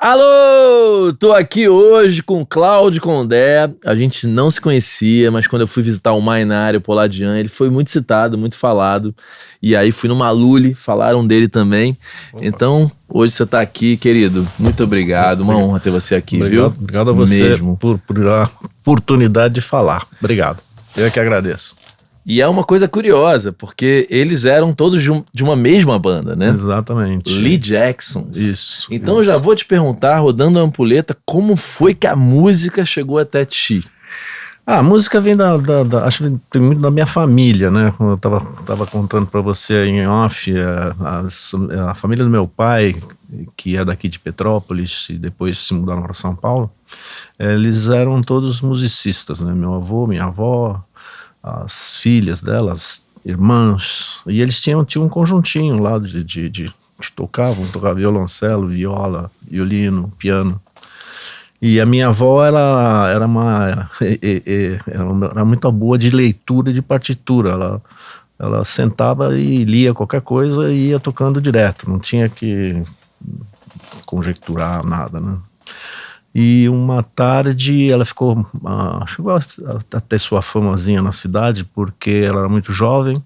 Alô! Tô aqui hoje com o Cláudio Condé. A gente não se conhecia, mas quando eu fui visitar o Mainari, o Poladian, ele foi muito citado, muito falado. E aí fui no Maluli, falaram dele também. Opa. Então, hoje você tá aqui, querido. Muito obrigado. Uma honra ter você aqui, viu? Obrigado a você Mesmo. por a oportunidade de falar. Obrigado. Eu é que agradeço. E é uma coisa curiosa, porque eles eram todos de uma mesma banda, né? Exatamente. Lee Jacksons. Isso. Então eu já vou te perguntar, rodando a ampulheta, como foi que a música chegou até ti? A música vem acho que tem muito da minha família, né? Como eu tava contando para você em off, a família do meu pai, que é daqui de Petrópolis e depois se mudaram para São Paulo, eles eram todos musicistas, né? Meu avô, minha avó, as filhas delas, irmãs, e eles tinham um conjuntinho lá de tocavam violoncelo, viola, violino, piano. E a minha avó era muito boa de leitura de partitura. Ela sentava e lia qualquer coisa e ia tocando direto, não tinha que conjecturar nada, né? E uma tarde ela chegou a ter sua famazinha na cidade porque ela era muito jovem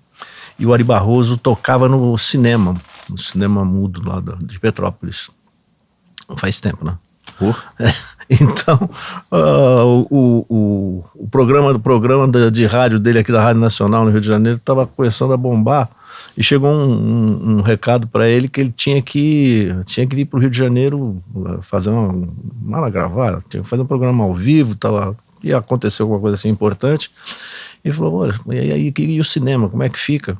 e o Ari Barroso tocava no cinema mudo lá de Petrópolis. Faz tempo, né? Então, o programa de rádio dele aqui da Rádio Nacional no Rio de Janeiro estava começando a bombar e chegou um recado para ele que ele tinha que vir para o Rio de Janeiro fazer gravar, tinha que fazer um programa ao vivo, ia acontecer alguma coisa assim importante. E ele falou, olha, e o cinema, como é que fica?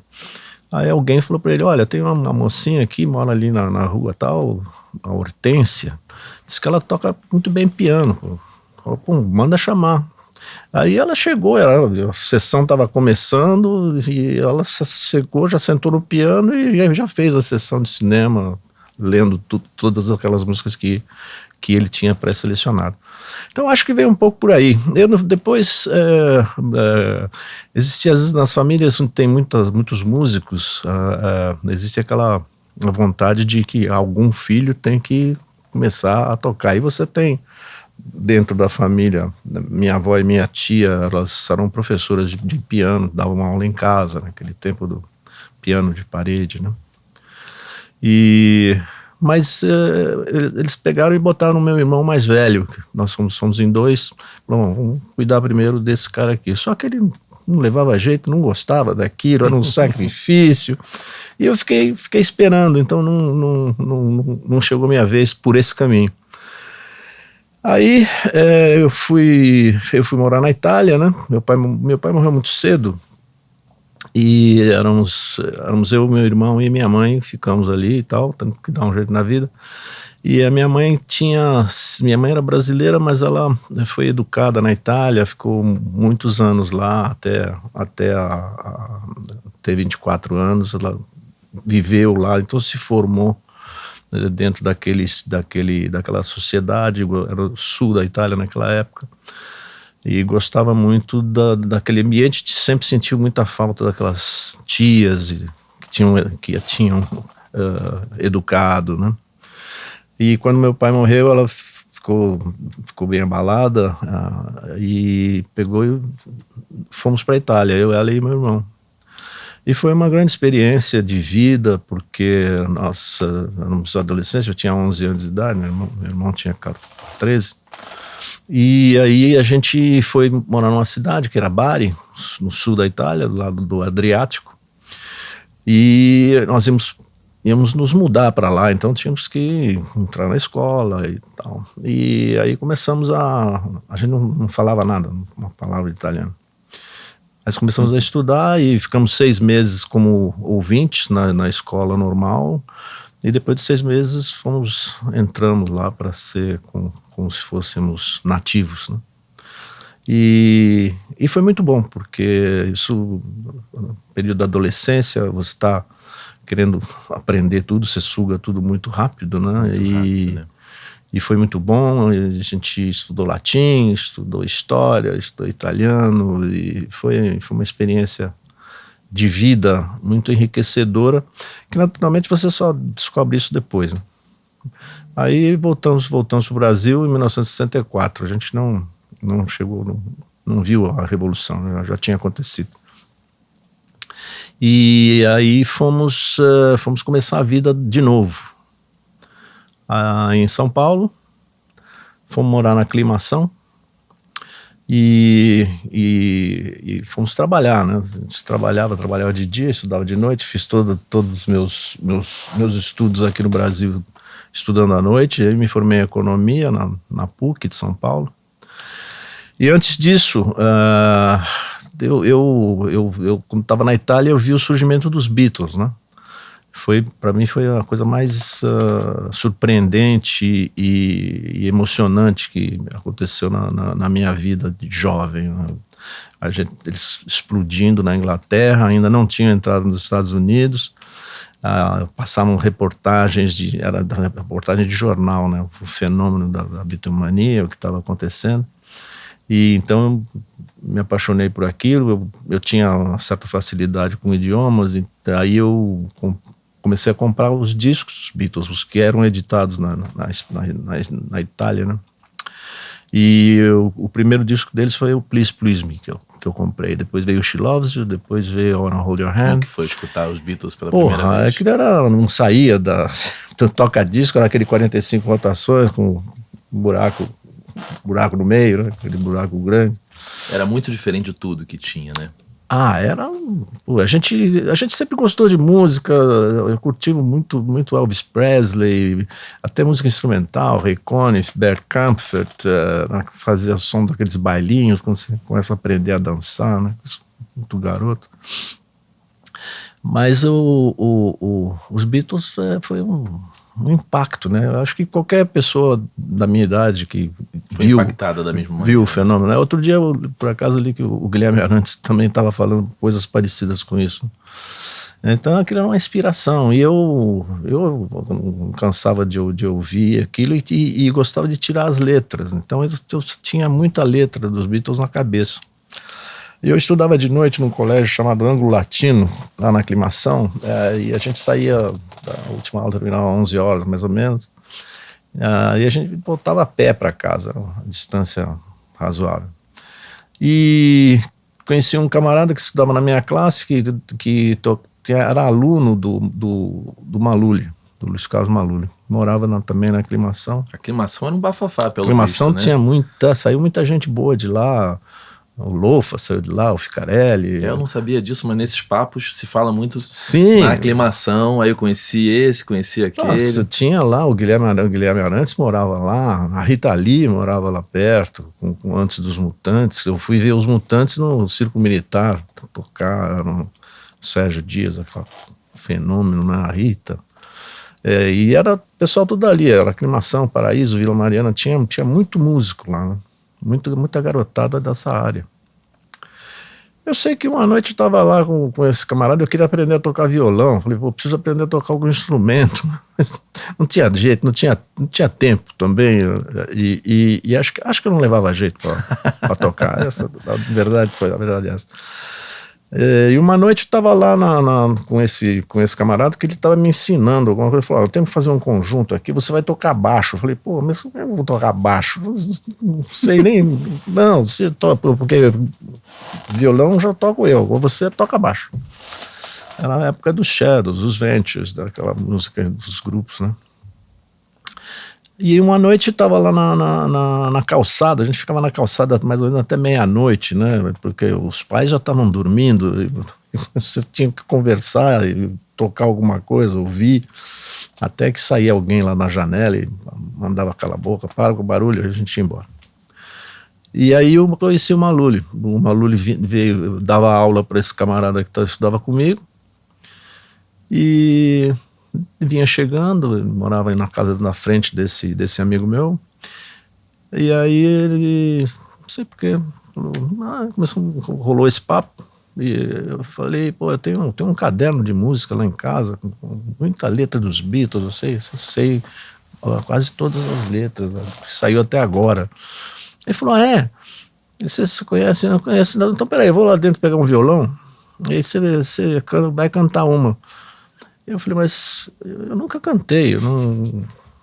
Aí alguém falou para ele, olha, tem uma mocinha aqui, mora ali na rua tal, a Hortência, diz que ela toca muito bem piano. Falou, pô, manda chamar. Aí ela chegou, a sessão estava começando e ela chegou, já sentou no piano e já fez a sessão de cinema, lendo todas aquelas músicas que ele tinha pré-selecionado. Então acho que veio um pouco por aí. Depois existe às vezes nas famílias onde tem muitos músicos, existe aquela vontade de que algum filho tem que começar a tocar. E você tem dentro da família, minha avó e minha tia, elas eram professoras de piano, davam uma aula em casa, naquele tempo do piano de parede, né? Mas eles pegaram e botaram no meu irmão mais velho, nós somos em dois, vamos cuidar primeiro desse cara aqui. Só que ele não levava jeito, não gostava daquilo, era um sacrifício, e eu fiquei esperando, então não chegou minha vez por esse caminho. Aí eu fui morar na Itália, né? Meu pai morreu muito cedo, e éramos eu, meu irmão e minha mãe, ficamos ali e tal, tendo que dar um jeito na vida. E a minha mãe era brasileira, mas ela foi educada na Itália, ficou muitos anos lá, até ter 24 anos, ela viveu lá, então se formou dentro daquela sociedade, era o sul da Itália naquela época, e gostava muito daquele ambiente, sempre sentiu muita falta daquelas tias que a tinham educado, né? E quando meu pai morreu, ela ficou bem abalada, e pegou e fomos para a Itália, eu, ela e meu irmão. E foi uma grande experiência de vida, porque nós éramos adolescentes, eu tinha 11 anos de idade, meu irmão tinha 13. E aí a gente foi morar numa cidade que era Bari, no sul da Itália, do lado do Adriático. E nós íamos nos mudar para lá, então tínhamos que entrar na escola e tal. E aí começamos a gente não falava nada, uma palavra de italiano. Mas começamos a estudar e ficamos 6 meses como ouvintes na escola normal, e depois de 6 meses entramos lá para ser como se fôssemos nativos, né? E foi muito bom, porque isso, no período da adolescência, você está querendo aprender tudo, você suga tudo muito rápido, né? E foi muito bom, a gente estudou latim, estudou história, estudou italiano, e foi uma experiência de vida muito enriquecedora, que naturalmente você só descobre isso depois, né? Aí voltamos para o Brasil em 1964. A gente não chegou, não viu a Revolução, né? Já tinha acontecido. E aí fomos começar a vida de novo. Em São Paulo, fomos morar na Aclimação e fomos trabalhar, né? A gente trabalhava de dia, estudava de noite, fiz todos os meus estudos aqui no Brasil estudando à noite. Aí me formei em Economia na PUC de São Paulo. E antes disso, eu quando estava na Itália, eu vi o surgimento dos Beatles, né? Para mim foi a coisa mais surpreendente e emocionante que aconteceu na minha vida de jovem, né? Eles explodindo na Inglaterra, ainda não tinham entrado nos Estados Unidos. Passavam reportagens era reportagem de jornal, né? O fenômeno da Beatlemania, o que estava acontecendo. E então me apaixonei por aquilo. Eu tinha uma certa facilidade com idiomas, e aí eu comecei a comprar os discos dos Beatles, os que eram editados na Itália, né? E o primeiro disco deles foi o Please Please Me, que eu comprei. Depois veio o She Loves You, depois veio I Wanna Hold Your Hand. Como que foi escutar os Beatles pela primeira vez? Aquilo não saía toca-disco, era aquele 45 rotações com buraco no meio, né? Aquele buraco grande. Era muito diferente de tudo que tinha, né? A gente sempre gostou de música. Eu curti muito Elvis Presley, até música instrumental, Ray Conniff, Bert Kaempfert, fazia som daqueles bailinhos, quando você começa a aprender a dançar, né? Muito garoto. Mas os Beatles foi um impacto, né? Eu acho que qualquer pessoa da minha idade que foi impactada da mesma maneira. Viu o fenômeno, né? Outro dia, por acaso, li que o Guilherme Arantes também estava falando coisas parecidas com isso. Então aquilo era uma inspiração, e eu não cansava de ouvir aquilo e gostava de tirar as letras. Então eu tinha muita letra dos Beatles na cabeça. E eu estudava de noite num colégio chamado Ângulo Latino, lá na Aclimação, e a gente saía, a última aula terminava às 11 horas, mais ou menos, e a gente voltava a pé para casa, uma distância razoável. E conheci um camarada que estudava na minha classe, que era aluno do Maluli, do Luiz Carlos Maluli. Morava também na Aclimação. A Aclimação era um bafafá, pelo Aclimação visto, né? Saiu muita gente boa de lá. O Lofa saiu de lá, o Ficarelli. Eu não sabia disso, mas nesses papos se fala muito. Sim. Na Aclimação. Aí eu conheci aquele. Nossa, tinha lá o Guilherme Arantes morava lá, a Rita Lee morava lá perto, antes dos Mutantes. Eu fui ver os Mutantes no Circo Militar, tocar no Sérgio Dias, aquele fenômeno, né? A Rita. E era o pessoal tudo ali, era Aclimação, Paraíso, Vila Mariana, tinha muito músico lá, né? Muita garotada dessa área. Eu sei que uma noite eu estava lá com esse camarada, eu queria aprender a tocar violão. Falei, preciso aprender a tocar algum instrumento. Mas não tinha jeito, não tinha tempo também. E acho que eu não levava jeito para tocar. A verdade é essa. E uma noite eu estava lá com esse camarada, que ele estava me ensinando alguma coisa. Ele falou, eu tenho que fazer um conjunto aqui, você vai tocar baixo. Eu falei, mas como eu vou tocar baixo? Não sei nem... Não, você toca, porque violão já toco eu, ou você toca baixo. Era na época dos Shadows, dos Ventures, daquela música dos grupos, né? E uma noite eu estava lá na calçada, a gente ficava na calçada mais ou menos até meia-noite, né? Porque os pais já estavam dormindo, e você tinha que conversar e tocar alguma coisa, ouvir, até que saía alguém lá na janela e mandava calar a boca, para com o barulho, a gente ia embora. E aí eu conheci o Maluli. O Maluli veio, dava aula para esse camarada que estudava comigo, e vinha chegando, ele morava na casa na frente desse amigo meu, e aí ele, não sei porquê, rolou esse papo, e eu falei, eu tenho um caderno de música lá em casa, com muita letra dos Beatles, eu sei quase todas as letras, né, que saiu até agora. Ele falou, você se conhece? Não conhece? Então peraí, eu vou lá dentro pegar um violão, e aí você vai cantar uma. Eu falei, mas eu nunca cantei, eu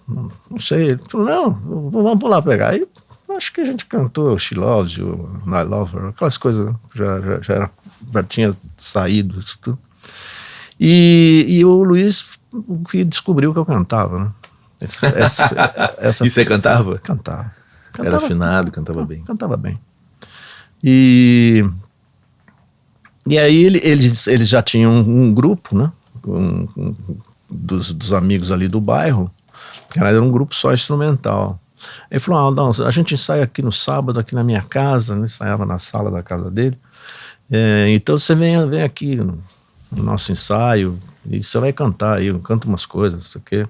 Não sei. Ele falou, não, vamos lá pegar. Aí acho que a gente cantou She Loves You, I Love Her, aquelas coisas, né? Já tinha saído isso tudo. E o Luiz que descobriu que eu cantava, né? E você cantava? Cantava. Era afinado, cantava bem. Cantava bem. E aí eles já tinham um grupo, né? Dos amigos ali do bairro, que era um grupo só instrumental. Ele falou, não, a gente ensaia aqui no sábado, aqui na minha casa, né? Ensaiava na sala da casa dele. Então você vem aqui no nosso ensaio e você vai cantar aí, eu canto umas coisas, não sei o quê.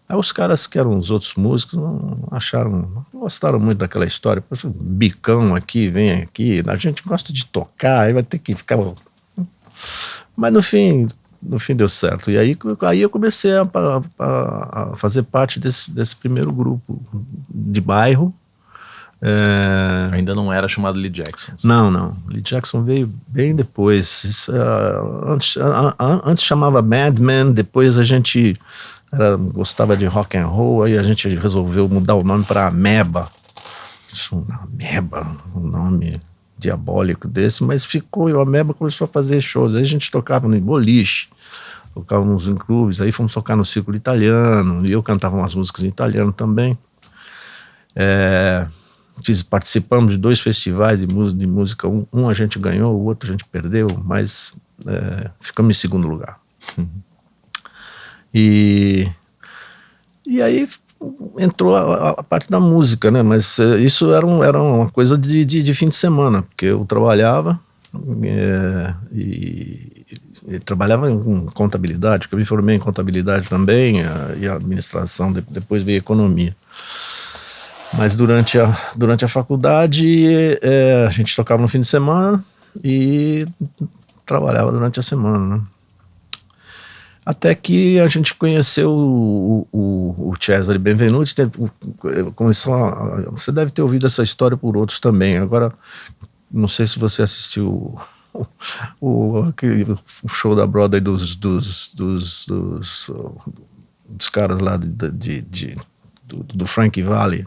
Aí os caras que eram os outros músicos não gostaram muito daquela história. Poxa, bicão aqui, vem aqui, a gente gosta de tocar, aí vai ter que ficar... Mas no fim deu certo. E aí eu comecei a fazer parte desse primeiro grupo de bairro. Ainda não era chamado Lee Jackson. Não. Lee Jackson veio bem depois. Antes chamava Madman, depois a gente gostava de rock and roll, aí a gente resolveu mudar o nome para Ameba. Ameba, um nome diabólico desse, mas ficou, e o Ameba começou a fazer shows. Aí a gente tocava no boliche, tocávamos em clubes, aí fomos tocar no Círculo Italiano, e eu cantava umas músicas em italiano também. Participamos de 2 festivais de música, um a gente ganhou, o outro a gente perdeu, mas ficamos em segundo lugar. E aí entrou a parte da música, né? Mas isso era uma coisa de fim de semana, porque eu trabalhava e trabalhava com contabilidade, porque eu me formei em contabilidade também, e administração, depois veio economia. Mas durante a faculdade a gente tocava no fim de semana e trabalhava durante a semana, né? Até que a gente conheceu o Cesare Benvenuti, você deve ter ouvido essa história por outros também. Agora, não sei se você assistiu o show da Broadway dos caras lá do Frank Valli,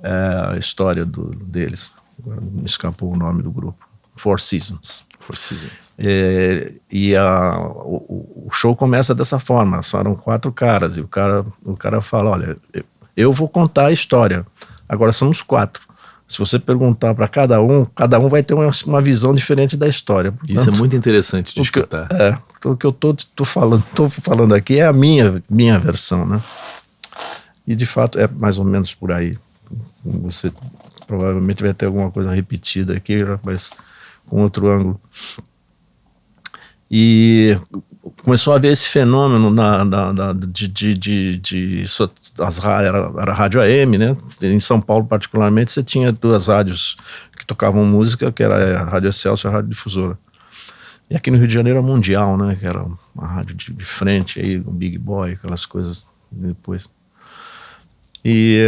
a história deles. Agora me escapou o nome do grupo. Four Seasons. O show começa dessa forma, eram 4 caras, e o cara fala, olha, eu vou contar a história, agora somos 4. Se você perguntar para cada um vai ter uma visão diferente da história. Portanto, isso é muito interessante de escutar. O que eu tô falando aqui é a minha versão, né? E de fato é mais ou menos por aí. Você provavelmente vai ter alguma coisa repetida aqui, mas com outro ângulo. E começou a haver esse fenômeno era rádio AM, né? Em São Paulo particularmente você tinha 2 rádios que tocavam música, que era a Rádio Excelsior e a Rádio Difusora. E aqui no Rio de Janeiro era Mundial, né? Que era uma rádio de frente, aí, o Big Boy, aquelas coisas depois. E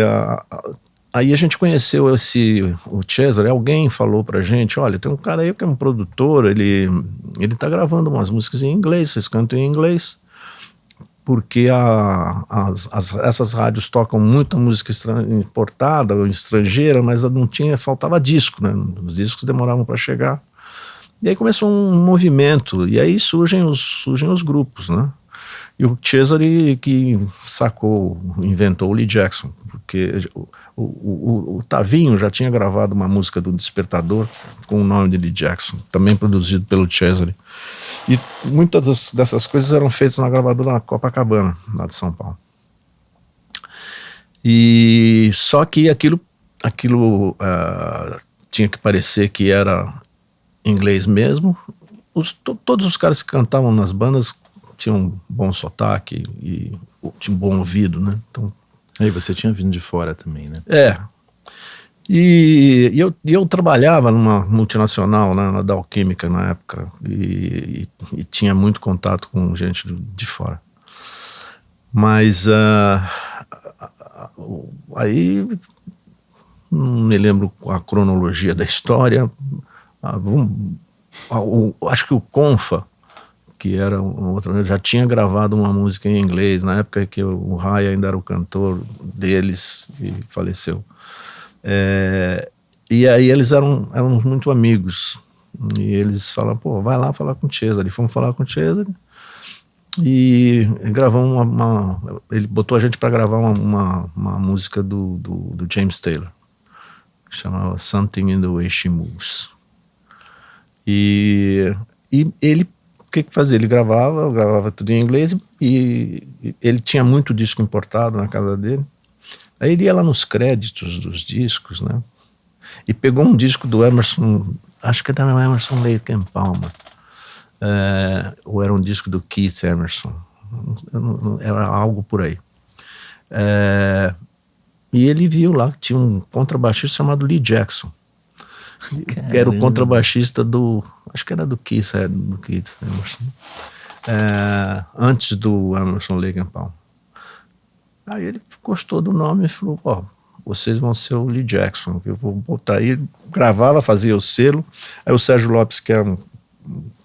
aí a gente conheceu o Cesare, alguém falou pra gente, olha, tem um cara aí que é um produtor, ele tá gravando umas músicas em inglês, vocês cantam em inglês, porque essas rádios tocam muita música importada ou estrangeira, mas faltava disco, né? Os discos demoravam para chegar. E aí começou um movimento, e aí surgem os grupos, né? E o Cesare que inventou o Lee Jackson, porque o Tavinho já tinha gravado uma música do Despertador com o nome de Lee Jackson, também produzido pelo Cesare. E muitas dessas coisas eram feitas na gravadora Copacabana, lá de São Paulo. E só que aquilo tinha que parecer que era inglês mesmo. Todos os caras que cantavam nas bandas tinham um bom sotaque e tinham um bom ouvido, né? Então, aí você tinha vindo de fora também, né? E eu trabalhava numa multinacional, né, na Dow Química na época, e tinha muito contato com gente de fora. Mas aí não me lembro a cronologia da história. Acho que o Confa, que era um outro. Eu já tinha gravado uma música em inglês, na época que o Ray ainda era o cantor deles e faleceu. E aí eles eram muito amigos. E eles falaram, pô, vai lá falar com o Cesare. Fomos falar com o Cesare e gravamos ele botou a gente para gravar uma música do James Taylor, que chamava Something in the Way She Moves. E ele, o que fazia? Ele gravava tudo em inglês e ele tinha muito disco importado na casa dele. Aí ele ia lá nos créditos dos discos, né? E pegou um disco do Emerson, acho que era o Emerson Lake and Palmer, ou era um disco do Keith Emerson, era algo por aí. E ele viu lá que tinha um contrabaixista chamado Lee Jackson, que era o contrabaixista acho que era do Keith Emerson, antes do Emerson Lake and Palmer. Aí ele gostou do nome e falou, vocês vão ser o Lee Jackson, que eu vou botar aí. Gravava, fazia o selo. Aí o Sérgio Lopes, que é um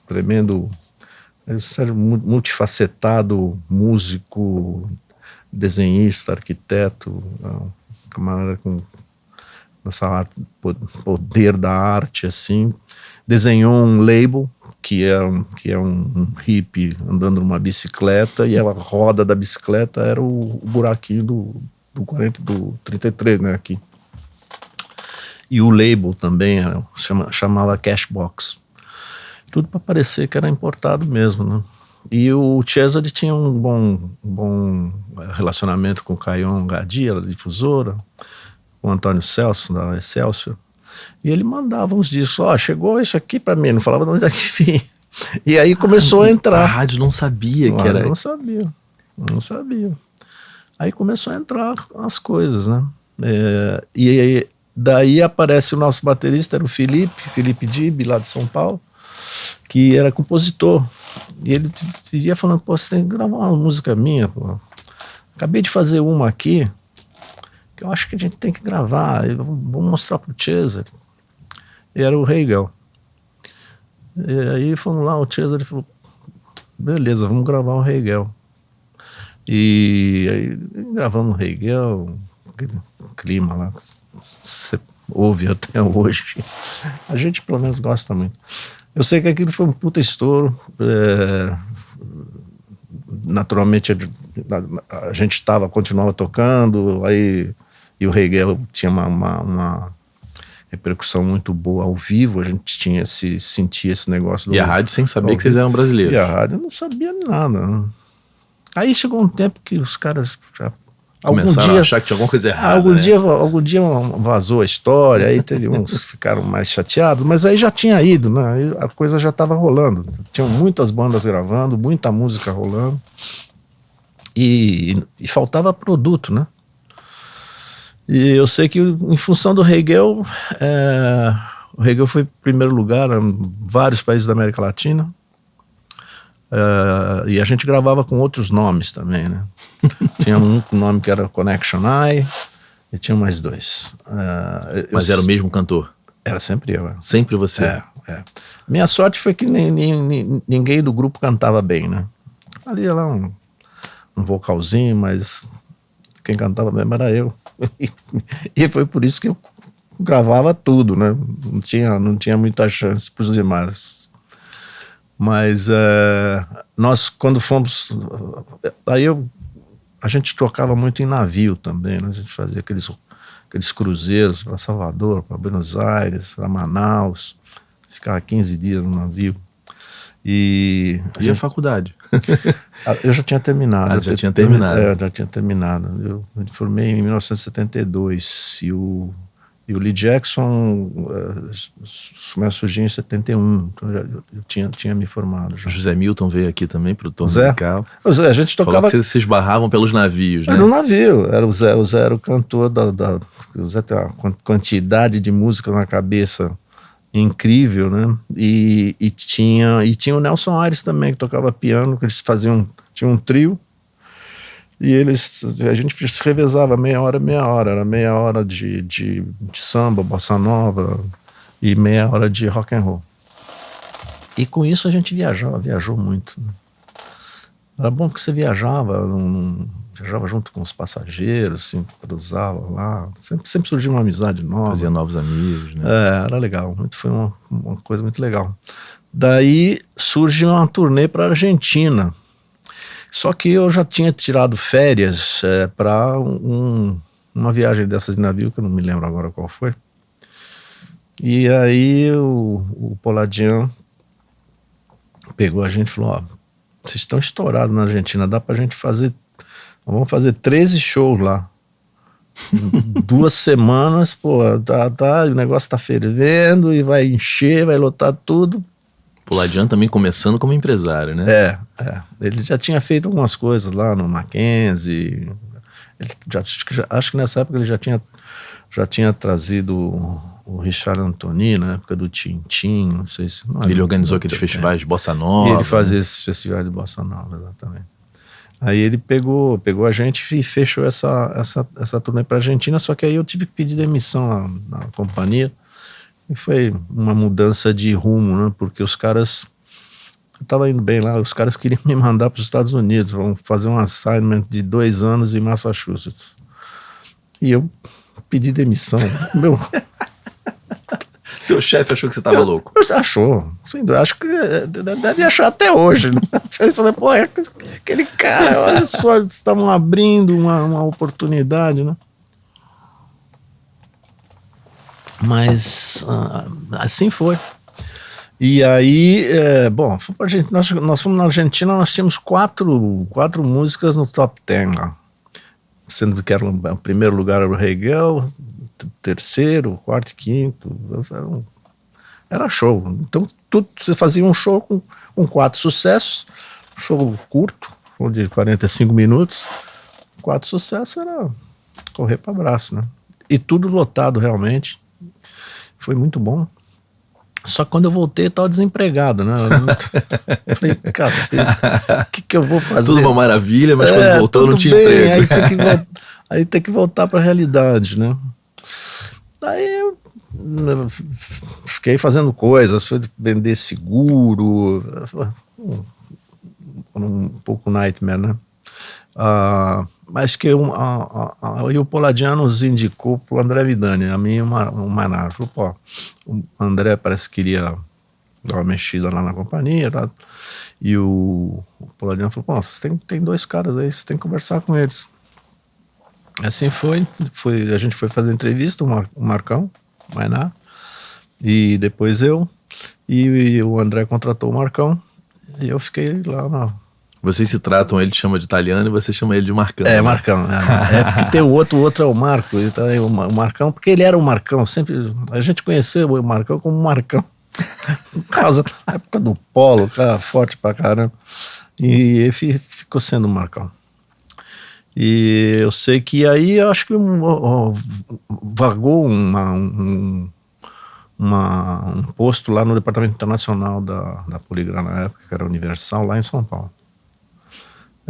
tremendo, multifacetado, músico, desenhista, arquiteto, camarada com essa arte, poder da arte, assim, desenhou um label, que é um hippie andando numa bicicleta, e a roda da bicicleta era o buraquinho do 33, né, aqui. E o label também chamava Cashbox. Tudo para parecer que era importado mesmo, né? E o Cesare tinha um bom relacionamento com o Caio Gadia, da difusora, com o Antônio Celso, da Excelsior. E ele mandava uns discos, chegou isso aqui para mim, não falava de onde é que vinha. E aí começou a entrar. A rádio não sabia que era... Não sabia. Aí começou a entrar as coisas, né? E daí aparece o nosso baterista, era o Felipe Dib, lá de São Paulo, que era compositor. E ele vivia falando, você tem que gravar uma música minha, pô. Acabei de fazer uma aqui, que eu acho que a gente tem que gravar, vou mostrar pro Cesare. E era o Hegel. E aí fomos lá, o Cesare falou, beleza, vamos gravar o Hegel. E aí gravamos o Hegel, aquele clima lá, você ouve até hoje. A gente pelo menos gosta muito. Eu sei que aquilo foi um puta estouro. Naturalmente a gente continuava tocando, aí, e o Hegel tinha uma repercussão muito boa ao vivo, a gente sentia esse negócio. E a rádio sem saber que vocês eram brasileiros. E a rádio não sabia nada, né? Aí chegou um tempo que os caras já começaram a achar que tinha alguma coisa errada. Algum dia vazou a história, aí teve uns que ficaram mais chateados, mas aí já tinha ido, né? Aí a coisa já estava rolando. Tinham muitas bandas gravando, muita música rolando. E faltava produto, né? E eu sei que em função do Hegel, o Hegel foi em primeiro lugar em vários países da América Latina. E a gente gravava com outros nomes também, né? Tinha um nome que era Connection Eye e tinha mais dois. Mas era o mesmo cantor? Era sempre eu. Sempre você? Minha sorte foi que ninguém do grupo cantava bem, né? Ali lá um vocalzinho, mas quem cantava mesmo era eu. E foi por isso que eu gravava tudo, né? Não tinha muita chance para os demais. Mas nós, quando fomos... Aí a gente tocava muito em navio também, né? A gente fazia aqueles cruzeiros para Salvador, para Buenos Aires, para Manaus. Ficava 15 dias no navio. E a faculdade? Eu já tinha terminado. Já tinha terminado. Já tinha terminado. Eu me formei em 1972 e o Lee Jackson começou a surgir em 71, então eu tinha me formado já. O José Milton veio aqui também, produtor musical. A gente tocava... Falou que vocês se esbarravam pelos navios, né? No navio, o Zé era o cantor o Zé tem uma quantidade de música na cabeça incrível, né? E tinha o Nelson Aires também, que tocava piano, que eles tinha um trio, e a gente se revezava meia hora, era meia hora de samba, bossa nova, e meia hora de rock and roll. E com isso a gente viajou muito, né? Era bom porque você viajava junto com os passageiros, assim, cruzava lá, sempre surgia uma amizade nova. Fazia novos amigos, né? Era legal, foi uma coisa muito legal. Daí surge uma turnê para a Argentina. Só que eu já tinha tirado férias para uma viagem dessa de navio, que eu não me lembro agora qual foi. E aí o Poladian pegou a gente e falou, vocês estão estourados na Argentina, dá pra gente fazer, vamos fazer 13 shows lá. 2 semanas, pô, o negócio tá fervendo e vai encher, vai lotar tudo. Poladian também começando como empresário, né? Ele já tinha feito algumas coisas lá no Mackenzie. Acho que nessa época ele já tinha trazido o Richard Anthony, na época do Tintin, não sei se... Ele organizou aqueles festivais de Bossa Nova. E ele fazia esses festivais de Bossa Nova, exatamente. Aí ele pegou a gente e fechou essa turnê pra Argentina, só que aí eu tive que pedir demissão na companhia. E foi uma mudança de rumo, né? Porque os caras... Eu tava indo bem lá, os caras queriam me mandar para os Estados Unidos, vamos fazer um assignment de 2 anos em Massachusetts. E eu pedi demissão. Teu chefe achou que você tava louco? Achou. Acho que deve achar até hoje. Né? Ele falou, pô, aquele cara, olha só, eles estavam abrindo uma oportunidade, né? Mas assim foi. E aí, nós fomos na Argentina, nós tínhamos quatro músicas no top 10 lá. Sendo que o primeiro lugar era o Hegel, terceiro, quarto e quinto. Era show. Então, você fazia um show com 4 sucessos, show curto, de 45 minutos. 4 sucessos era correr para abraço, né? E tudo lotado realmente. Foi muito bom. Só que quando eu voltei, eu estava desempregado, né? Eu falei, cacete, o que eu vou fazer? Tudo uma maravilha, mas quando voltou não tinha emprego. Aí tem que voltar para a realidade, né? Aí eu fiquei fazendo coisas, fui vender seguro, um pouco nightmare, né? Mas que o Poladian nos indicou pro André Vidani, a mim e o Manar. Falou, pô, o André parece que queria dar uma mexida lá na companhia, tá? E o Poladian falou, pô, você tem 2 caras aí, você tem que conversar com eles. Assim foi, a gente foi fazer entrevista, o Marcão, o Manar, e depois eu, e o André contratou o Marcão, e eu fiquei lá na... Vocês se tratam, ele te chama de italiano e você chama ele de Marcão. Né? Marcão. Porque tem o outro é o Marco. O Marcão, porque ele era o Marcão. Sempre a gente conheceu o Marcão como Marcão. Por causa da época do polo, cara, forte pra caramba. E ele ficou sendo o Marcão. E eu sei que aí, eu acho que vagou um posto lá no Departamento Internacional da Poligram na época, que era Universal, lá em São Paulo.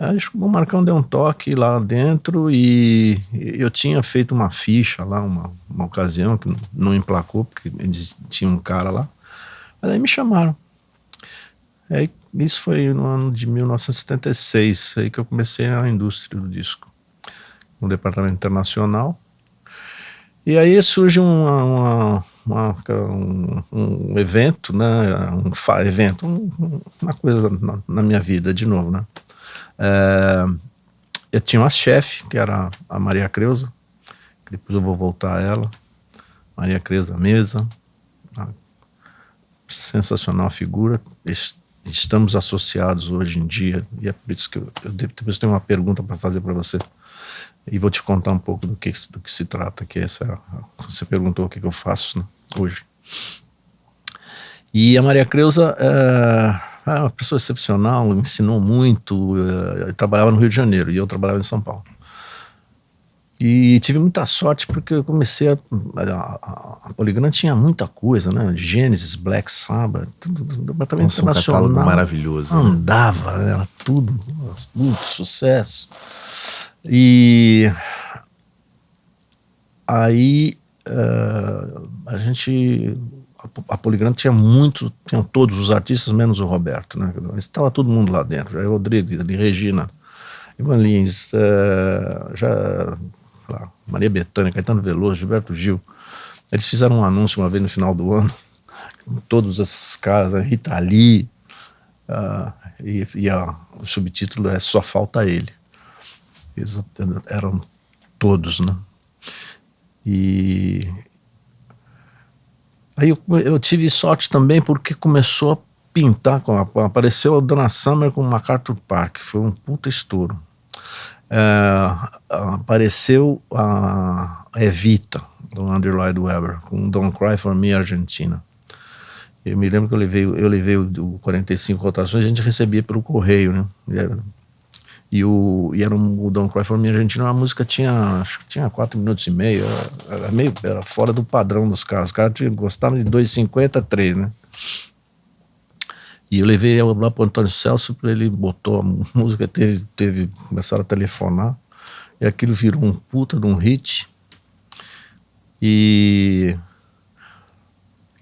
Acho que o Marcão deu um toque lá dentro e eu tinha feito uma ficha lá, uma ocasião que não emplacou, porque eles tinham um cara lá. Mas aí me chamaram. Aí, isso foi no ano de 1976, aí que eu comecei na indústria do disco, no Departamento Internacional. E aí surge um evento, né? Uma coisa na minha vida, de novo, né? Eu tinha uma chefe, que era a Maria Creuza, que depois eu vou voltar a ela. Maria Creuza Mesa, uma sensacional figura. Estamos associados hoje em dia, e é por isso que eu depois tenho uma pergunta para fazer para você, e vou te contar um pouco do que se trata, que você perguntou o que eu faço, né, hoje. E a Maria Creuza é uma pessoa excepcional, me ensinou muito. Eu trabalhava no Rio de Janeiro e eu trabalhava em São Paulo. E tive muita sorte porque eu comecei a Poligram tinha muita coisa, né? Genesis, Black Sabbath, tudo do Departamento Internacional. Um catálogo maravilhoso. Andava, né? Era tudo, muito sucesso. E aí a gente a Polygram tinham todos os artistas, menos o Roberto, né? Estava todo mundo lá dentro, Jair Rodrigues, Regina, Ivan Lins, Maria Bethânia, Caetano Veloso, Gilberto Gil. Eles fizeram um anúncio uma vez no final do ano, com todos esses caras, Rita Lee, o subtítulo é Só Falta Ele. Eles eram todos, né? E aí eu tive sorte também porque começou a pintar, apareceu a Donna Summer com o MacArthur Park, foi um puta estouro. Apareceu a Evita, do Andrew Lloyd Webber, com Don't Cry For Me Argentina. Eu me lembro que eu levei o 45 rotações, a gente recebia pelo correio, né? Era o Don't Cry For Me Argentina, uma música acho que tinha 4 minutos e meio, era fora do padrão dos caras. Os caras gostavam de 2,50, 3, né? E eu levei lá pro Antônio Celso, ele botou a música, começaram a telefonar, e aquilo virou um puta de um hit. E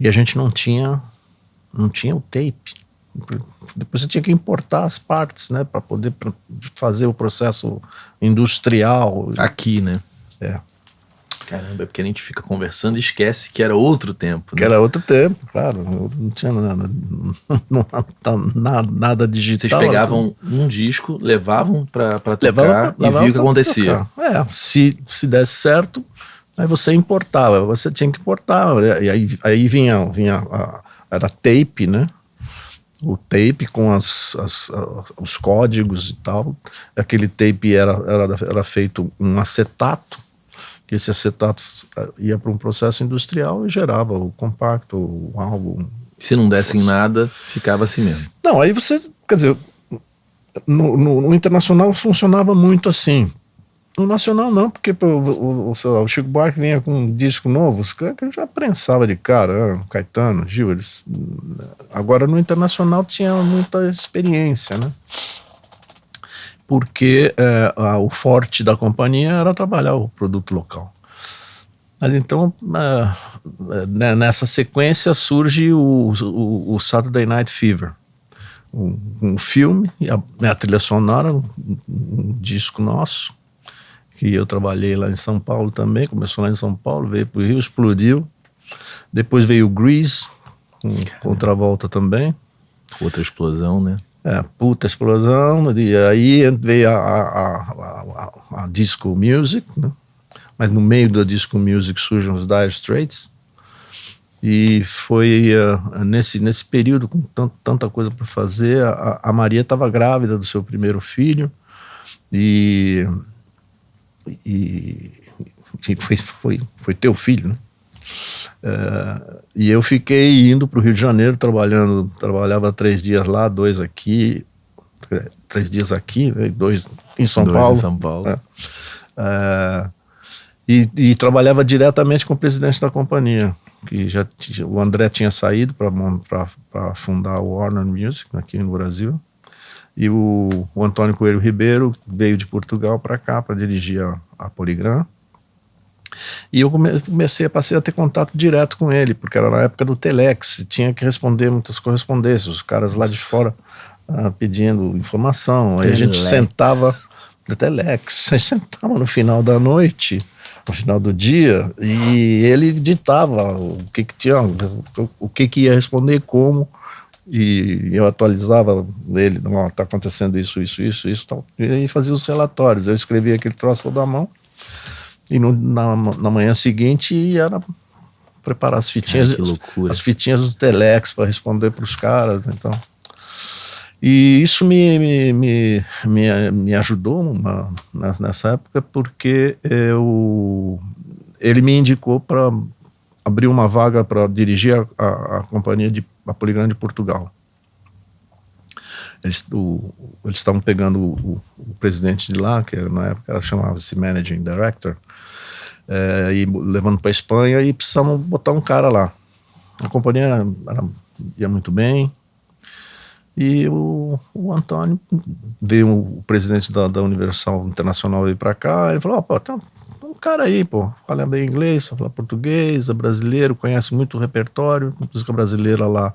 a gente não tinha o tape. Depois você tinha que importar as partes, né, para poder fazer o processo industrial. Aqui, né? Caramba, é porque a gente fica conversando e esquece que era outro tempo. Né? Que era outro tempo, claro. Não tinha nada digital. Vocês pegavam um disco, levavam para tocar e viam o que acontecia. Se desse certo, aí você importava. Você tinha que importar. E aí vinha era tape, né? O tape com os códigos e tal. Aquele tape era feito um acetato, que esse acetato ia para um processo industrial e gerava o compacto, o álbum. Se não desse em nada, ficava assim mesmo. Não, aí você, quer dizer, no internacional funcionava muito assim. No nacional não, porque o Chico Buarque vinha com um disco novo, os caras já prensava de cara, Caetano, Gil, eles... Agora no internacional tinha muita experiência, né? Porque o forte da companhia era trabalhar o produto local. Mas então, nessa sequência surge o Saturday Night Fever, um filme, e a trilha sonora, um disco nosso, que eu trabalhei lá em São Paulo também, começou lá em São Paulo, veio para o Rio, explodiu. Depois veio o Grease, com outra volta também. Outra explosão, né? Puta explosão, e aí veio a disco music, né? Mas no meio da disco music surgem os Dire Straits, e foi nesse período, com tanta coisa para fazer, a Maria estava grávida do seu primeiro filho, e foi teu filho, né? E eu fiquei indo para o Rio de Janeiro trabalhava 3 dias lá, 2 aqui, 3 dias aqui, né, 2 em São Paulo. Em São Paulo. E trabalhava diretamente com o presidente da companhia, que o André tinha saído para fundar a Warner Music aqui no Brasil, e o Antônio Coelho Ribeiro veio de Portugal para cá para dirigir a Polygram. E eu passei a ter contato direto com ele, porque era na época do Telex, tinha que responder muitas correspondências, os caras lá de fora pedindo informação. Aí a gente sentava no Telex, a gente sentava no final da noite, no final do dia, e ele ditava o que ia responder, como, e eu atualizava ele, tá acontecendo isso, tal, e fazia os relatórios. Eu escrevia aquele troço todo à mão, e na manhã seguinte era preparar as fitinhas, as fitinhas do Telex para responder para os caras, então. E isso me ajudou nessa época, porque ele me indicou para abrir uma vaga para dirigir a companhia a Polygram de Portugal. Eles estavam pegando o presidente de lá, que na época chamava-se Managing Director, e levando para a Espanha, e precisavam botar um cara lá. A companhia ia muito bem, E o Antônio veio, o presidente da Universal Internacional veio para cá, ele falou, pô, tem um cara aí, pô, fala bem inglês, fala português, é brasileiro, conhece muito o repertório, música brasileira lá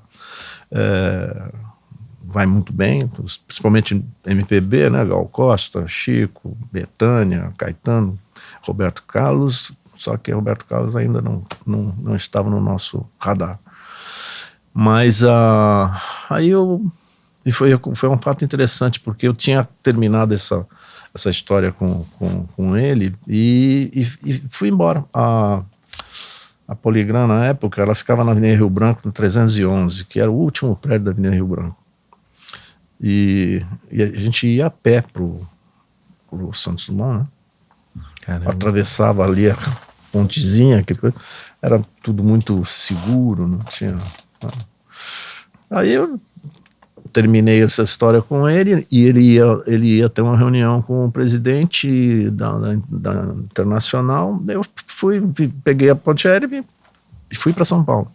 vai muito bem, principalmente MPB, né, Gal Costa, Chico, Bethânia, Caetano, Roberto Carlos, só que Roberto Carlos ainda não estava no nosso radar. Mas aí e foi um fato interessante, porque eu tinha terminado essa história com ele e fui embora. A Poligram, na época, ela ficava na Avenida Rio Branco, no 311, que era o último prédio da Avenida Rio Branco. E a gente ia a pé pro Santos Dumont, né? Caramba. Atravessava ali a pontezinha, aquele coisa. Era tudo muito seguro, não tinha... Aí eu terminei essa história com ele e ele ia ter uma reunião com o presidente da Internacional. Eu peguei a ponte aérea e fui para São Paulo.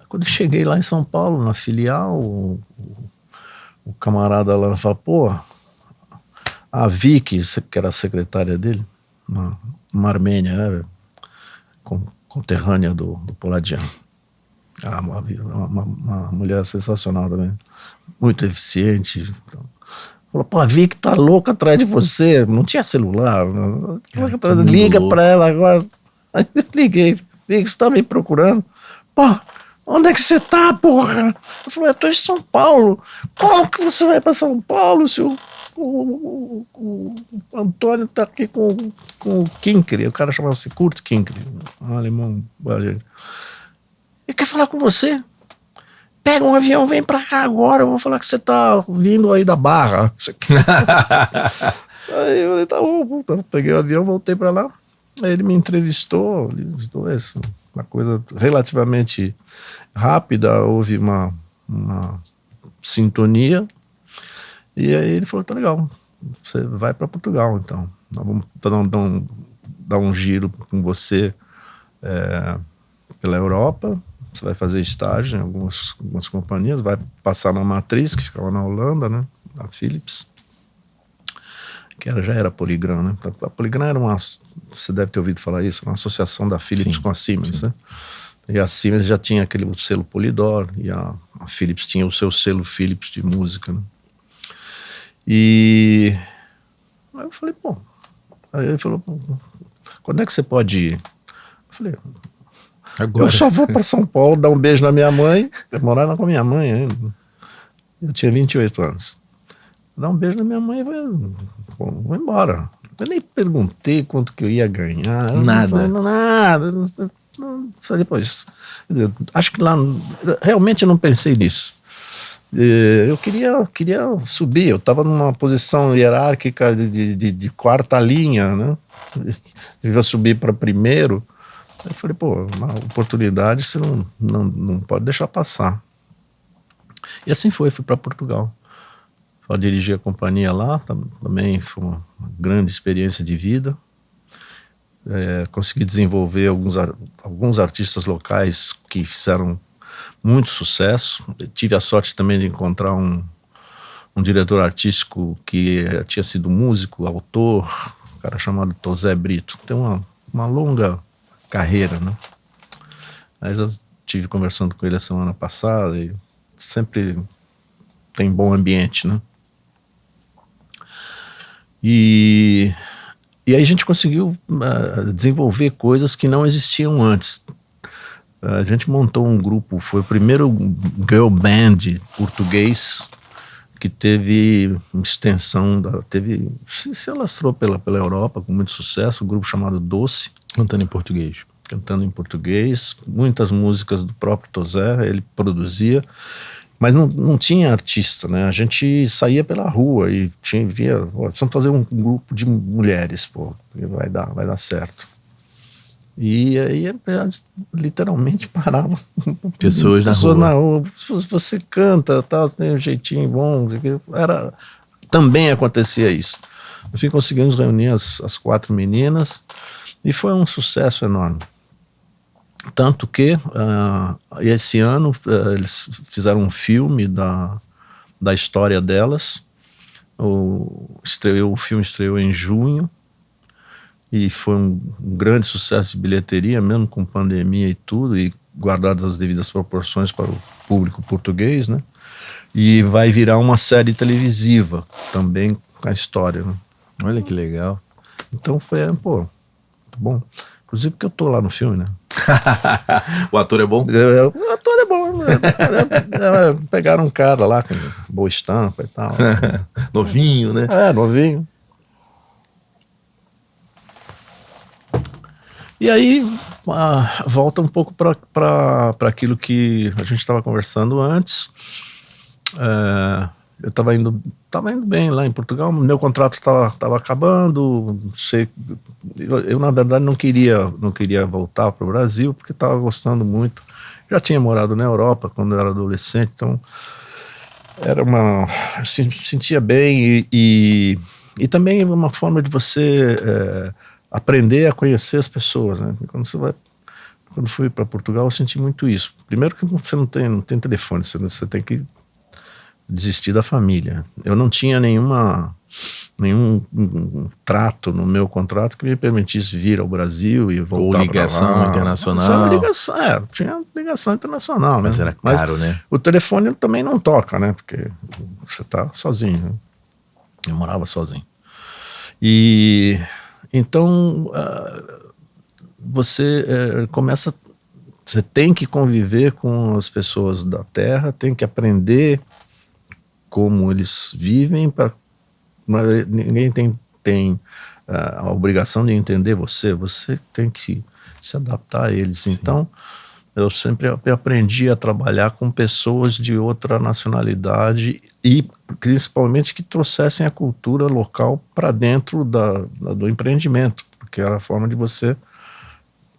Quando eu cheguei lá em São Paulo, na filial, o camarada lá falou, pô, a Vicky, que era a secretária dele, uma armênia, né, conterrânea do Poladian. Uma mulher sensacional também, muito eficiente. Falou, pô, a Vicky tá louca atrás de você. Não tinha celular. Liga pra ela agora. Aí eu liguei. Vicky, você tá me procurando? Pô, onde é que você tá, porra? Eu falei, eu tô em São Paulo. Como que você vai pra São Paulo se o Antônio tá aqui com o Kinkri? O cara chamava-se Kurt Kinkri, um alemão. Ele quer falar com você. Pega um avião, vem pra cá agora. Eu vou falar que você tá vindo aí da Barra. Aí eu falei, tá bom. Peguei o avião, voltei pra lá. Aí ele me entrevistou. Uma coisa relativamente rápida. Houve uma sintonia. E aí ele falou, tá legal. Você vai pra Portugal, então. Nós vamos dar um giro com você pela Europa. Você vai fazer estágio em algumas companhias, vai passar na Matriz, que ficava na Holanda, né? A Philips, que já era Poligram, né? A Poligram era você deve ter ouvido falar isso, uma associação da Philips com a Siemens, né? E a Siemens já tinha aquele selo Polydor, e a Philips tinha o seu selo Philips de música, né? E aí eu falei, pô, aí ele falou, quando é que você pode ir? Eu falei, agora. Eu só vou para São Paulo dar um beijo na minha mãe. Eu morava com a minha mãe ainda. Eu tinha 28 anos. Dar um beijo na minha mãe e vou embora. Eu nem perguntei quanto que eu ia ganhar. Nada. Só depois. Acho que lá realmente eu não pensei nisso. Eu queria subir. Eu estava numa posição hierárquica de quarta linha, né? Eu ia subir para primeiro. Eu falei, pô, uma oportunidade você não pode deixar passar. E assim fui para Portugal. Fui dirigir a companhia lá, também foi uma grande experiência de vida. Consegui desenvolver alguns artistas locais que fizeram muito sucesso. Eu tive a sorte também de encontrar um diretor artístico que tinha sido músico, autor, um cara chamado Tosé Brito. Tem uma longa carreira, né? Aí eu estive conversando com ele a semana passada e sempre tem bom ambiente, né? E aí a gente conseguiu desenvolver coisas que não existiam antes. A gente montou um grupo, foi o primeiro girl band português que teve extensão, se alastrou pela Europa com muito sucesso, um grupo chamado Doce. Cantando em português, muitas músicas do próprio Tosé, ele produzia, mas não tinha artista, né? A gente saía pela rua e via, precisamos fazer um grupo de mulheres, pô, vai dar certo. E aí literalmente parava pessoas na rua. Você canta, tal, tem um jeitinho bom, também acontecia isso. No fim conseguimos reunir as 4 meninas e foi um sucesso enorme. Tanto que esse ano eles fizeram um filme da história delas. O filme estreou em junho e foi um grande sucesso de bilheteria, mesmo com pandemia e tudo, e guardadas as devidas proporções para o público português, né? E vai virar uma série televisiva também com a história, né? Olha que legal. Então foi, muito bom. Inclusive porque eu tô lá no filme, né? O ator é bom? O ator é bom, né? Pegaram um cara lá com boa estampa e tal. Novinho, né? Novinho. E aí volta um pouco para aquilo que a gente estava conversando antes. Eu estava indo bem lá em Portugal, meu contrato estava acabando. Eu na verdade não queria voltar para o Brasil porque estava gostando muito. Já tinha morado na Europa quando eu era adolescente, então sentia bem e também uma forma de você aprender a conhecer as pessoas, né? Quando fui para Portugal eu senti muito isso. Primeiro que você não tem telefone, você tem que desistir da família. Eu não tinha nenhum trato no meu contrato que me permitisse vir ao Brasil e voltar. Ou ligação internacional. Tinha ligação internacional, mas né? era caro, né? O telefone também não toca, né? Porque você tá sozinho, né? Eu morava sozinho. E então você você tem que conviver com as pessoas da terra, tem que aprender como eles vivem, ninguém tem a obrigação de entender você tem que se adaptar a eles. Sim. Então eu sempre aprendi a trabalhar com pessoas de outra nacionalidade e principalmente que trouxessem a cultura local para dentro do empreendimento, porque era a forma de você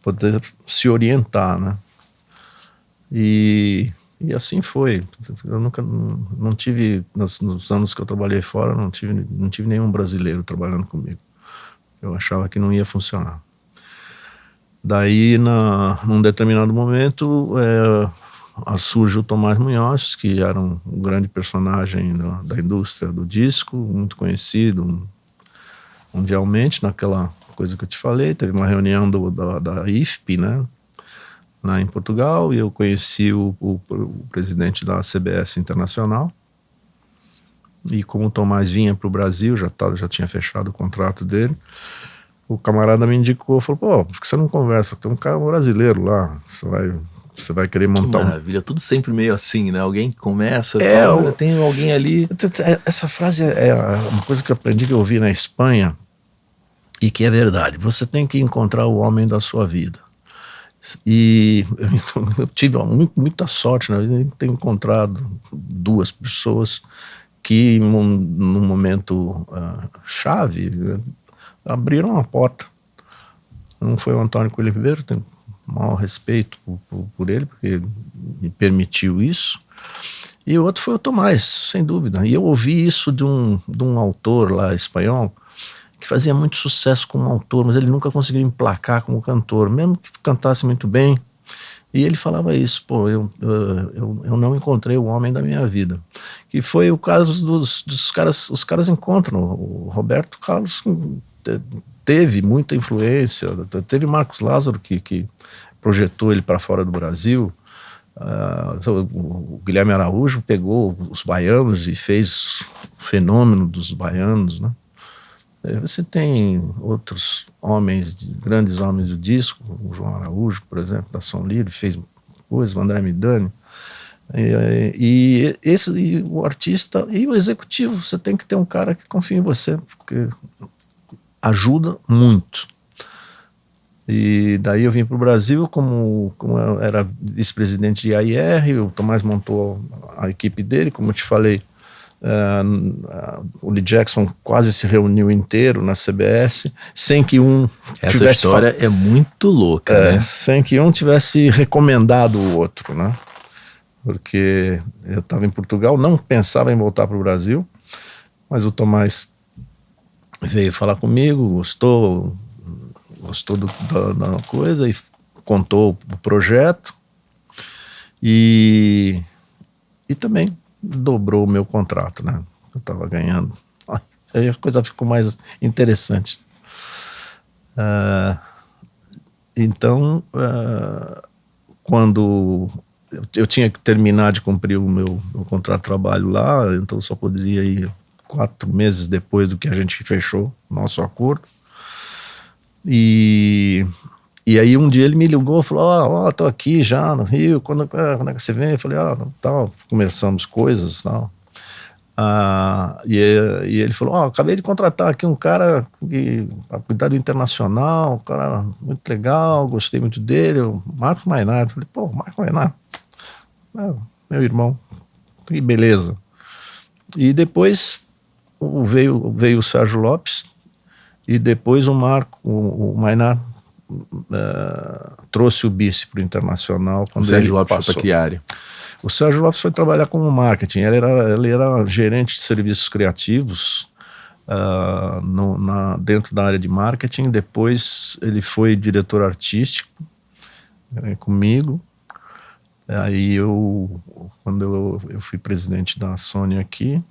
poder se orientar, né? E assim foi. Eu não tive, nos anos que eu trabalhei fora, não tive nenhum brasileiro trabalhando comigo. Eu achava que não ia funcionar. Daí, num determinado momento, surge o Tomás Munhoz, que era um grande personagem da indústria do disco, muito conhecido mundialmente, naquela coisa que eu te falei. Teve uma reunião da IFP, né? Lá em Portugal, e eu conheci o presidente da CBS Internacional, e como o Tomás vinha para o Brasil, já tinha fechado o contrato dele, o camarada me indicou, falou, por que você não conversa? Tem um cara brasileiro lá, você vai querer montar. Que maravilha, tudo sempre meio assim, né? Alguém começa, fala, tem alguém ali. Essa frase é uma coisa que eu aprendi, que eu ouvi na Espanha, e que é verdade. Você tem que encontrar o homem da sua vida. E eu tive muita sorte na vida de ter encontrado duas pessoas que num momento chave, né, abriram uma porta. Um foi o Antônio Coelho Ribeiro, tenho o maior respeito por ele, porque ele me permitiu isso, e o outro foi o Tomás, sem dúvida. E eu ouvi isso de um autor lá espanhol que fazia muito sucesso como autor, mas ele nunca conseguiu emplacar como cantor, mesmo que cantasse muito bem. E ele falava isso, eu não encontrei o homem da minha vida. Que foi o caso dos caras, os caras encontram. O Roberto Carlos teve muita influência, teve Marcos Lázaro que projetou ele para fora do Brasil. O Guilherme Araújo pegou os baianos e fez o fenômeno dos baianos, né? Você tem outros grandes homens do disco, o João Araújo, por exemplo, da Som Livre, fez coisas, o André Midani, e o artista e o executivo. Você tem que ter um cara que confie em você, porque ajuda muito. E daí eu vim para o Brasil como eu era vice-presidente de AIR, o Tomás montou a equipe dele, como eu te falei. O Lee Jackson quase se reuniu inteiro na CBS, sem que Essa história é muito louca, né? Sem que um tivesse recomendado o outro, né? Porque eu estava em Portugal, não pensava em voltar para o Brasil, mas o Tomás veio falar comigo, gostou da coisa e contou o projeto e também dobrou o meu contrato, né? Eu estava ganhando. Aí a coisa ficou mais interessante. Então, quando eu tinha que terminar de cumprir o meu contrato de trabalho lá, então só poderia ir 4 meses depois do que a gente fechou nosso acordo. E aí um dia ele me ligou e falou, tô aqui já no Rio, quando é que você vem? Eu falei, tal, começamos coisas, tal. E ele falou, acabei de contratar aqui um cara para cuidar do internacional, um cara muito legal, gostei muito dele, o Marcos Maynard. Eu falei, Marcos Maynard, meu irmão, que beleza. E depois veio o Sérgio Lopes, e depois o Maynard trouxe o Bice para o internacional. Quando o Sérgio Lopes foi para Chiari. O Sérgio Lopes foi trabalhar como marketing. Ele era gerente de serviços criativos dentro da área de marketing. Depois ele foi diretor artístico comigo. Aí quando eu fui presidente da Sony aqui,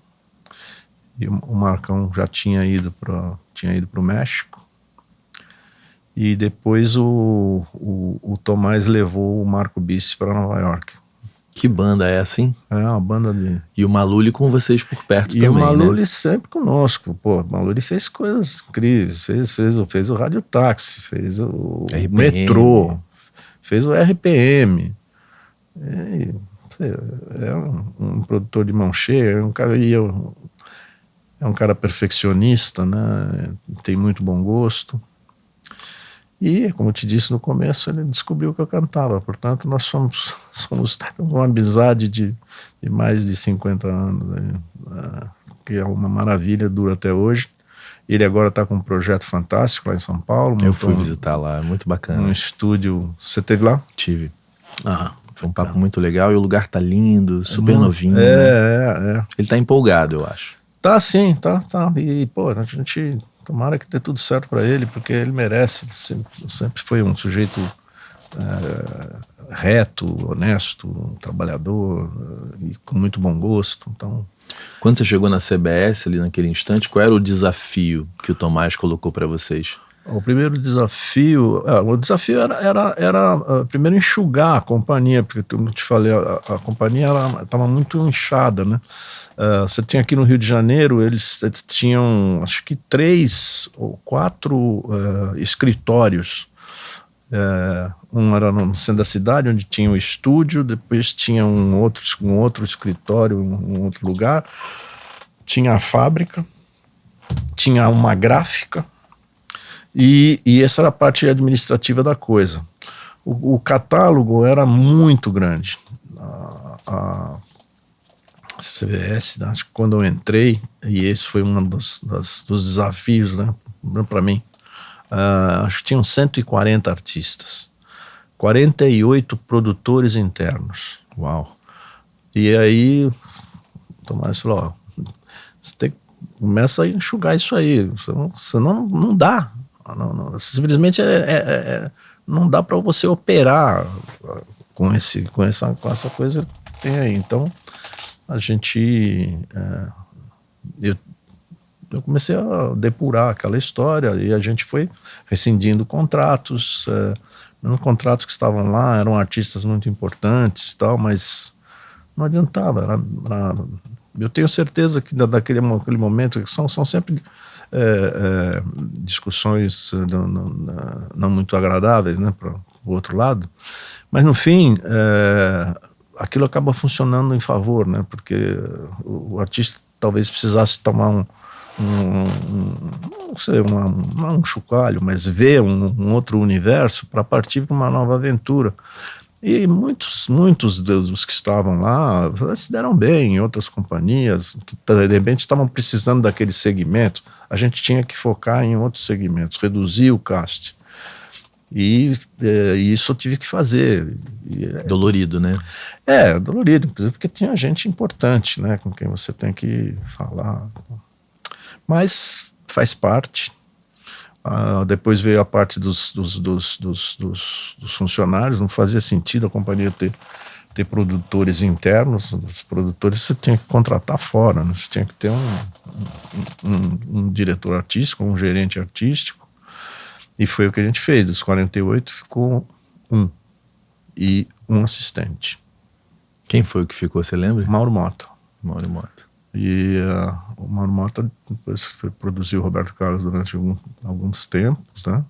e o Marcão já tinha ido para o México. E depois o Tomás levou o Marco Bice para Nova York. Que banda é assim? É uma banda de... E o Maluli com vocês por perto também, né? E o Maluli, né? sempre conosco. O Maluli fez coisas incríveis. Fez o Radiotáxi, fez o RPM. Metrô, fez o RPM. É um produtor de mão cheia, é um cara perfeccionista, né? Tem muito bom gosto. E, como eu te disse no começo, ele descobriu que eu cantava. Portanto, nós somos uma amizade de mais de 50 anos, né? Que é uma maravilha, dura até hoje. Ele agora está com um projeto fantástico lá em São Paulo. Eu fui visitar lá, muito bacana. Um estúdio. Você esteve lá? Tive. Foi um papo muito legal e o lugar tá lindo, super novinho. Né? Ele tá empolgado, eu acho. Tá sim, tá. E, a gente... Tomara que dê tudo certo para ele, porque ele merece. Sempre foi um sujeito reto, honesto, trabalhador e com muito bom gosto. Então, quando você chegou na CBS ali naquele instante, qual era o desafio que o Tomás colocou para vocês? O primeiro desafio, era primeiro enxugar a companhia, porque eu te falei, a companhia estava muito inchada, né? Você tem aqui no Rio de Janeiro, eles tinham acho que 3 ou 4 escritórios. Um era no centro da cidade, onde tinha o estúdio, depois tinha um outro escritório, um outro lugar, tinha a fábrica, tinha uma gráfica, e essa era a parte administrativa da coisa. O catálogo era muito grande. A CBS, acho que quando eu entrei, e esse foi um dos desafios, né, para mim, acho que tinham 140 artistas, 48 produtores internos. Uau! E aí o Tomás falou, você começa a enxugar isso aí, senão não dá. Não, simplesmente não dá para você operar com essa coisa que tem aí. Então a gente eu comecei a depurar aquela história e a gente foi rescindindo contratos. Os contratos que estavam lá eram artistas muito importantes e tal, mas não adiantava. Eu tenho certeza que naquele momento são sempre discussões não muito agradáveis, né, para o outro lado, mas no fim aquilo acaba funcionando em favor, né, porque o artista talvez precisasse tomar não sei, não um chocalho, mas ver um outro universo para partir para uma nova aventura. E muitos dos que estavam lá se deram bem em outras companhias, que de repente estavam precisando daquele segmento. A gente tinha que focar em outros segmentos, reduzir o cast. E isso eu tive que fazer. Dolorido, né? Dolorido, porque tinha gente importante, né, com quem você tem que falar. Mas faz parte. Depois veio a parte dos funcionários. Não fazia sentido a companhia ter produtores internos. Os produtores você tinha que contratar fora, né? Você tinha que ter um diretor artístico, um gerente artístico, e foi o que a gente fez. Dos 48 ficou e um assistente. Quem foi o que ficou, você lembra? Mauro Mota. Mauro Mota. E o Mauro Mota depois produziu o Roberto Carlos durante alguns tempos, né?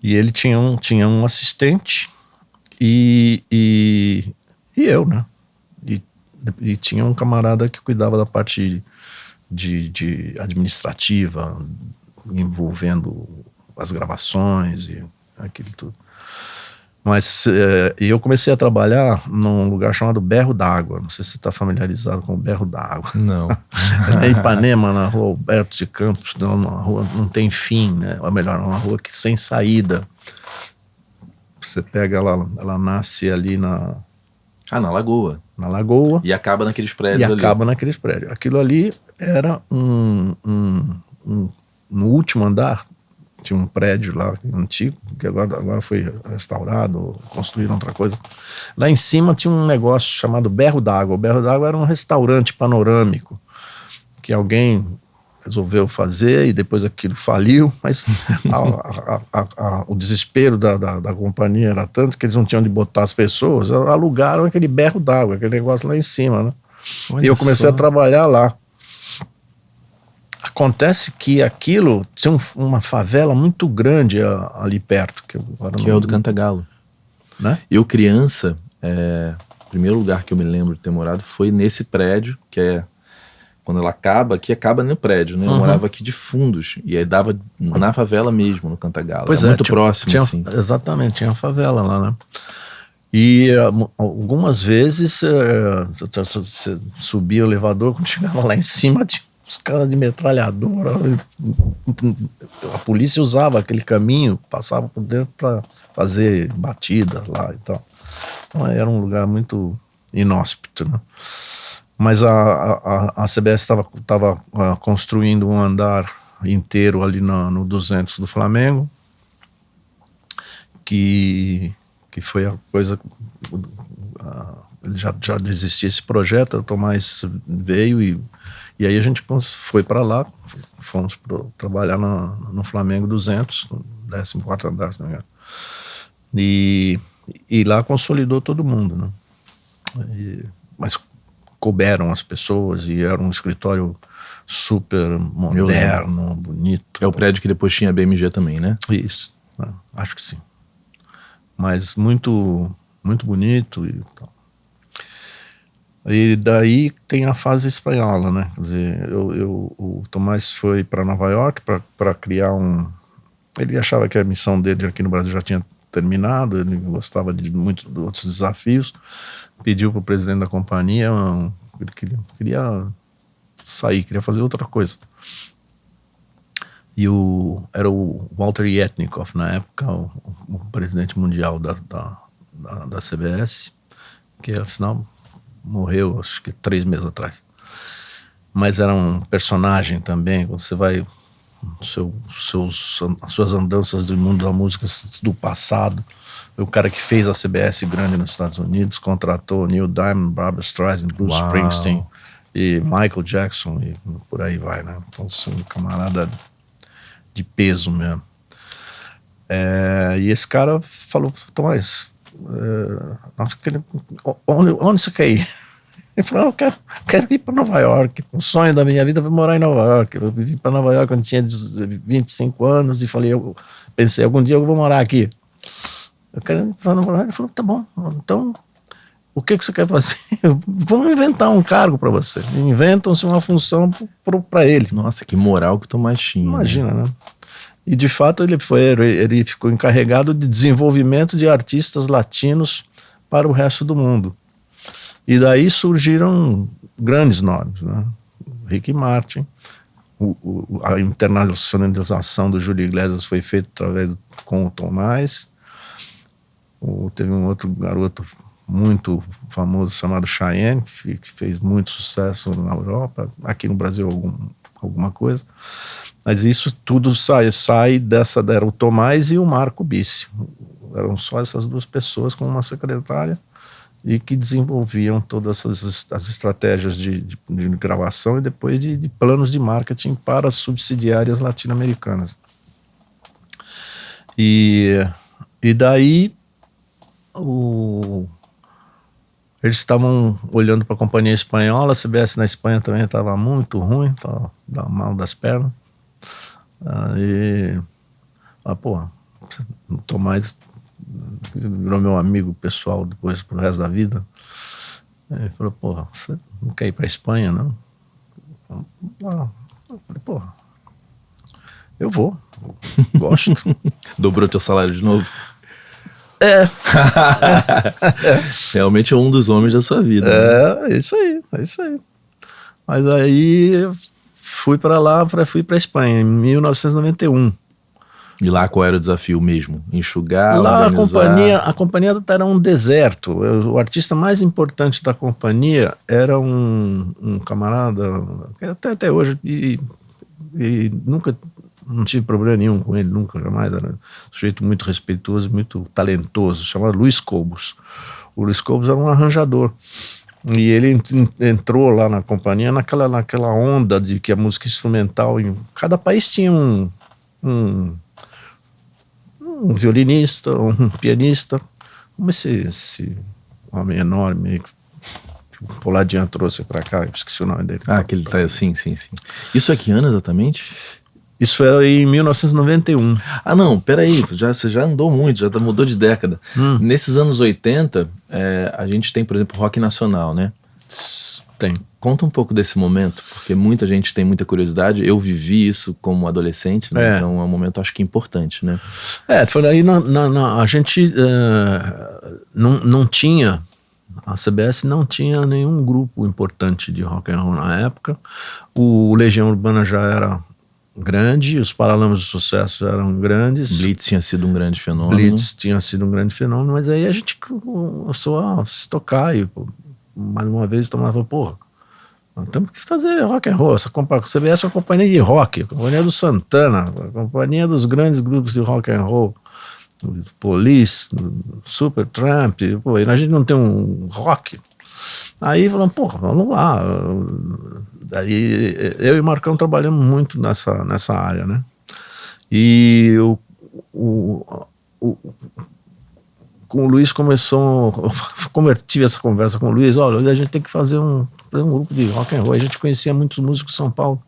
E ele tinha um assistente e eu, né? E tinha um camarada que cuidava da parte de administrativa, envolvendo as gravações e aquilo tudo. Mas eu comecei a trabalhar num lugar chamado Berro d'Água. Não sei se você está familiarizado com o Berro d'Água. Não. É em Ipanema, na rua Alberto de Campos, uma rua não tem fim, né? Ou melhor, uma rua sem saída. Você pega ela nasce ali na Lagoa. Na Lagoa. E acaba naqueles prédios ali. Acaba naqueles prédios. Aquilo ali era no último andar. Tinha um prédio lá antigo, que agora foi restaurado, construíram outra coisa. Lá em cima tinha um negócio chamado Berro d'Água. O Berro d'Água era um restaurante panorâmico que alguém resolveu fazer e depois aquilo faliu, mas o desespero da companhia era tanto que eles não tinham onde botar as pessoas, alugaram aquele Berro d'Água, aquele negócio lá em cima, né? E eu comecei a trabalhar lá. Acontece que aquilo tinha uma favela muito grande ali perto. Que é o do Cantagalo. Né? Eu, criança, o primeiro lugar que eu me lembro de ter morado foi nesse prédio, que é quando ela acaba, aqui acaba no prédio, né? Eu morava aqui de fundos, e aí dava na favela mesmo, no Cantagalo. Pois muito próximo, assim. Exatamente, tinha uma favela lá, né? E algumas vezes você subia o elevador, quando chegava lá em cima, tinha os caras de metralhadora. A polícia usava aquele caminho, passava por dentro para fazer batidas lá e tal. Então era um lugar muito inóspito, né? Mas a CBS estava construindo um andar inteiro ali no 200 do Flamengo, que foi a coisa... já existia esse projeto, o Tomás veio e aí a gente foi para lá, fomos trabalhar no Flamengo 200, no 14º andar, se não me engano. E lá consolidou todo mundo, né? Mas couberam as pessoas e era um escritório super moderno, bonito. É o prédio que depois tinha a BMG também, né? Isso, acho que sim. Mas muito, muito bonito e tal. E daí tem a fase espanhola, né? Quer dizer, o Tomás foi para Nova York para criar ele achava que a missão dele aqui no Brasil já tinha terminado, ele gostava de muitos outros desafios, pediu para o presidente da companhia, ele queria sair, queria fazer outra coisa. E era o Walter Yetnikoff, na época, o presidente mundial da CBS, que afinal morreu, acho que 3 meses atrás. Mas era um personagem também, quando você vai... as suas andanças do mundo da música do passado. O cara que fez a CBS grande nos Estados Unidos, contratou Neil Diamond, Barbra Streisand, Bruce Springsteen e Michael Jackson e por aí vai, né? Então, um camarada de peso mesmo. E esse cara falou: Tomás, onde você quer ir? Ele falou: eu quero ir para Nova York. O sonho da minha vida foi morar em Nova York. Eu vim para Nova York quando tinha 25 anos e falei, eu pensei, algum dia eu vou morar aqui. Eu quero ir para Nova York. Ele falou: tá bom, então o que você quer fazer? Vamos inventar um cargo para você. Inventam-se uma função para ele. Nossa, que moral que o Tomás tinha. Imagina, né? E de fato ele ficou encarregado de desenvolvimento de artistas latinos para o resto do mundo. E daí surgiram grandes nomes, né? Ricky Martin, a internacionalização do Júlio Iglesias foi feita através com o Tomás. Teve um outro garoto muito famoso chamado Cheyenne, que fez muito sucesso na Europa, aqui no Brasil alguma coisa. Mas isso tudo sai dessa, era o Tomás e o Marco Bissi. Eram só essas duas pessoas com uma secretária e que desenvolviam todas as estratégias de gravação e depois de planos de marketing para as subsidiárias latino-americanas. E daí eles estavam olhando para a companhia espanhola, a CBS na Espanha também estava muito ruim, estava mal das pernas. Aí, o Tomás virou meu amigo pessoal depois pro resto da vida. Ele falou, você não quer ir para a Espanha, não? Eu falei, eu vou, gosto. Dobrou teu salário de novo? É. Realmente é um dos homens da sua vida. É isso aí. Mas aí fui para lá, fui para a Espanha em 1991. E lá qual era o desafio mesmo? Enxugar, lá organizar? a companhia era um deserto. O artista mais importante da companhia era um camarada, até hoje, e nunca, não tive problema nenhum com ele, nunca, jamais. Era um sujeito muito respeitoso, muito talentoso, chamado Luiz Cobos. O Luiz Cobos era um arranjador. E ele entrou lá na companhia naquela onda de que a música instrumental, em cada país tinha um violinista, um pianista, como esse homem enorme que o Poladian trouxe para cá, eu esqueci o nome dele. Aquele tá assim, sim. Isso é que ano exatamente? Isso era em 1991. Não, peraí, você já andou muito, já mudou de década. Nesses anos 80, a gente tem, por exemplo, rock nacional, né? Tem. Conta um pouco desse momento, porque muita gente tem muita curiosidade. Eu vivi isso como adolescente, né? Então é um momento, acho que importante, né? Foi aí a gente não tinha, a CBS não tinha nenhum grupo importante de rock and roll na época. O Legião Urbana já era grande, os Paralamas do Sucesso eram grandes. Blitz tinha sido um grande fenômeno. Mas aí a gente começou a se tocar e mais uma vez tomava, temos que fazer rock and roll. Essa CBS é uma companhia de rock, a companhia do Santana, a companhia dos grandes grupos de rock and roll, Police, Supertramp, e a gente não tem um rock. Aí falamos, vamos lá. Daí eu e o Marcão trabalhamos muito nessa área, né? E com o Luiz tive essa conversa com o Luiz, olha, a gente tem que fazer um grupo de rock and roll. A gente conhecia muitos músicos de São Paulo.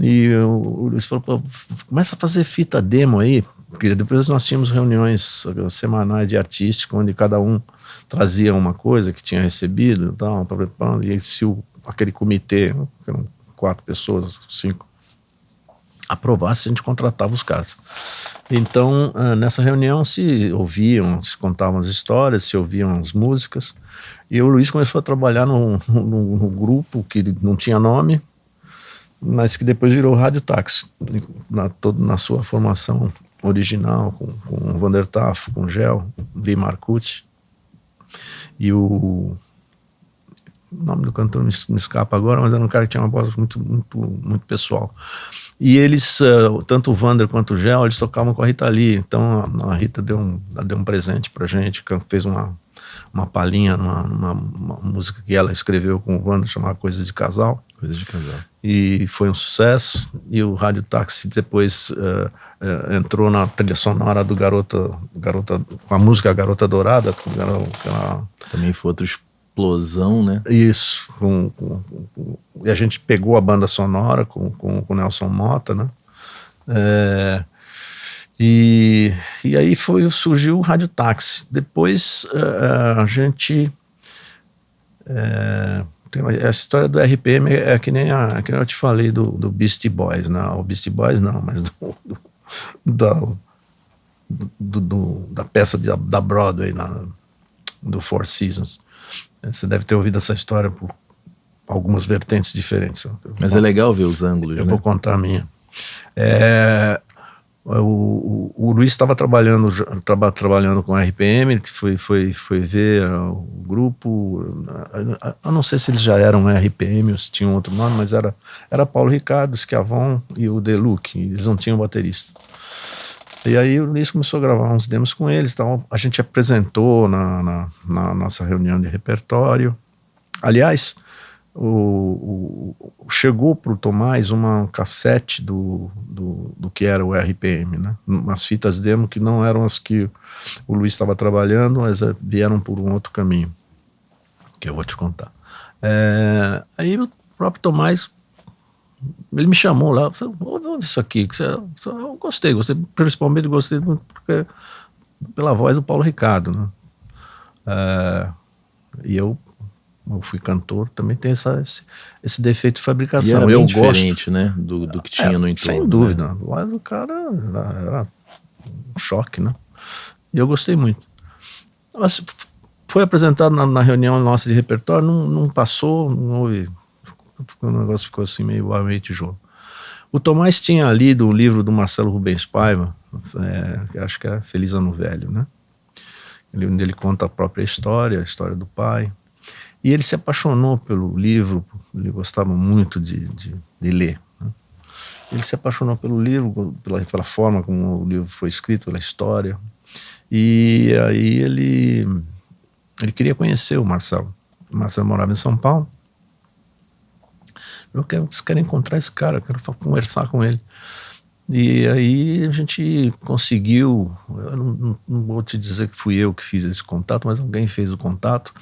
E o Luiz falou, começa a fazer fita demo aí, porque depois nós tínhamos reuniões semanais de artística, onde cada um trazia uma coisa que tinha recebido e tal, e se aquele comitê, que eram 4 pessoas, 5, aprovasse, a gente contratava os caras. Então, nessa reunião se contavam as histórias, se ouviam as músicas, e o Luiz começou a trabalhar num grupo que não tinha nome, mas que depois virou Rádio Táxi, na sua formação original, com o Vander Tafo, com o Gel, Lee Marcucci, e o nome do cantor me escapa agora, mas era um cara que tinha uma voz muito, muito, muito pessoal. E eles, tanto o Vander quanto o Gel, eles tocavam com a Rita Lee. Então a Rita deu um presente pra gente, fez uma palhinha numa música que ela escreveu com o Vander, chamada Coisas de Casal. Coisas de Casal. E foi um sucesso. E o Rádio Táxi depois entrou na trilha sonora do Garota, com a música Garota Dourada. Também foi outra explosão, né? Isso. E a gente pegou a banda sonora com o Nelson Mota, né? E aí surgiu o Rádio Táxi. Depois a gente... a história do RPM é que nem eu te falei do Beastie Boys, né? O Beastie Boys não, mas da peça da Broadway, do Four Seasons. Você deve ter ouvido essa história por algumas vertentes diferentes. Mas é legal ver os ângulos, Eu né? vou contar a minha. O Luiz estava trabalhando com a RPM, ele foi ver o grupo. Eu não sei se eles já eram RPM ou se tinham outro nome, mas era Paulo Ricardo, Schiavon e o Deluc, eles não tinham baterista. E aí o Luiz começou a gravar uns demos com eles, então a gente apresentou na nossa reunião de repertório. Aliás, chegou para o Tomás uma cassete do que era o RPM, né? Umas fitas demo que não eram as que o Luiz estava trabalhando, mas vieram por um outro caminho, que eu vou te contar. Aí o próprio Tomás, ele me chamou lá, ouve isso aqui, eu gostei, principalmente gostei muito pela voz do Paulo Ricardo, né? E eu fui cantor, também tem esse defeito de fabricação. E era bem eu diferente, gosto, né, do que tinha no entorno. Sem dúvida, né? a voz do cara era um choque, né? E eu gostei muito. Mas foi apresentado na reunião nossa de repertório, não passou, não houve, o negócio ficou assim meio tijolo. O Tomás tinha lido o livro do Marcelo Rubens Paiva, que acho que é Feliz Ano Velho, né? Onde ele conta a própria história, a história do pai. E ele se apaixonou pelo livro, ele gostava muito de ler, né? Ele se apaixonou pelo livro, pela forma como o livro foi escrito, pela história. E aí ele queria conhecer o Marcelo. O Marcelo morava em São Paulo. Eu quero encontrar esse cara, eu quero conversar com ele. E aí a gente conseguiu, eu não vou te dizer que fui eu que fiz esse contato, mas alguém fez o contato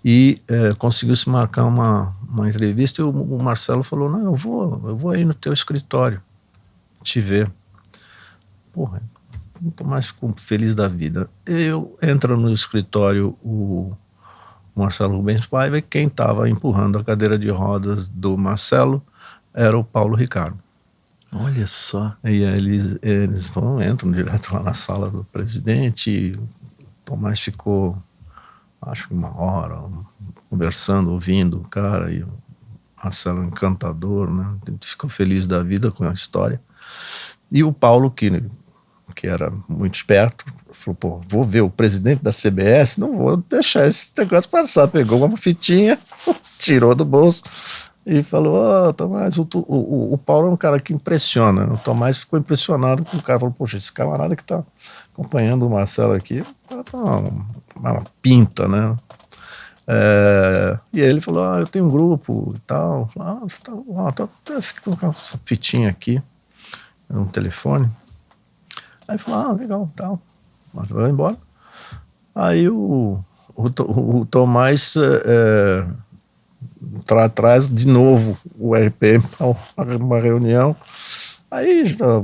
e conseguiu se marcar uma entrevista, e o Marcelo falou, não, eu vou aí no teu escritório te ver. Porra, não tô mais feliz da vida. Eu entro no escritório, o Marcelo Rubens Paiva, e quem estava empurrando a cadeira de rodas do Marcelo era o Paulo Ricardo. Olha só. E aí eles entram direto lá na sala do presidente. O Tomás ficou, acho que 1 hora, conversando, ouvindo o cara, e o Marcelo encantador, né? Ficou feliz da vida com a história. E o Paulo, que era muito esperto, falou, pô, vou ver o presidente da CBS, não vou deixar esse negócio passar. Pegou uma fitinha, tirou do bolso e falou, Tomás, o Paulo é um cara que impressiona. O Tomás ficou impressionado com o cara, falou, poxa, esse camarada que tá acompanhando o Marcelo aqui, tá uma pinta, né? E aí ele falou, eu tenho um grupo e tal. Fica com essa fitinha aqui, um telefone. Aí falou, legal, tal. Mas vai embora. Aí o Tomás traz de novo o RPM para uma reunião. Aí já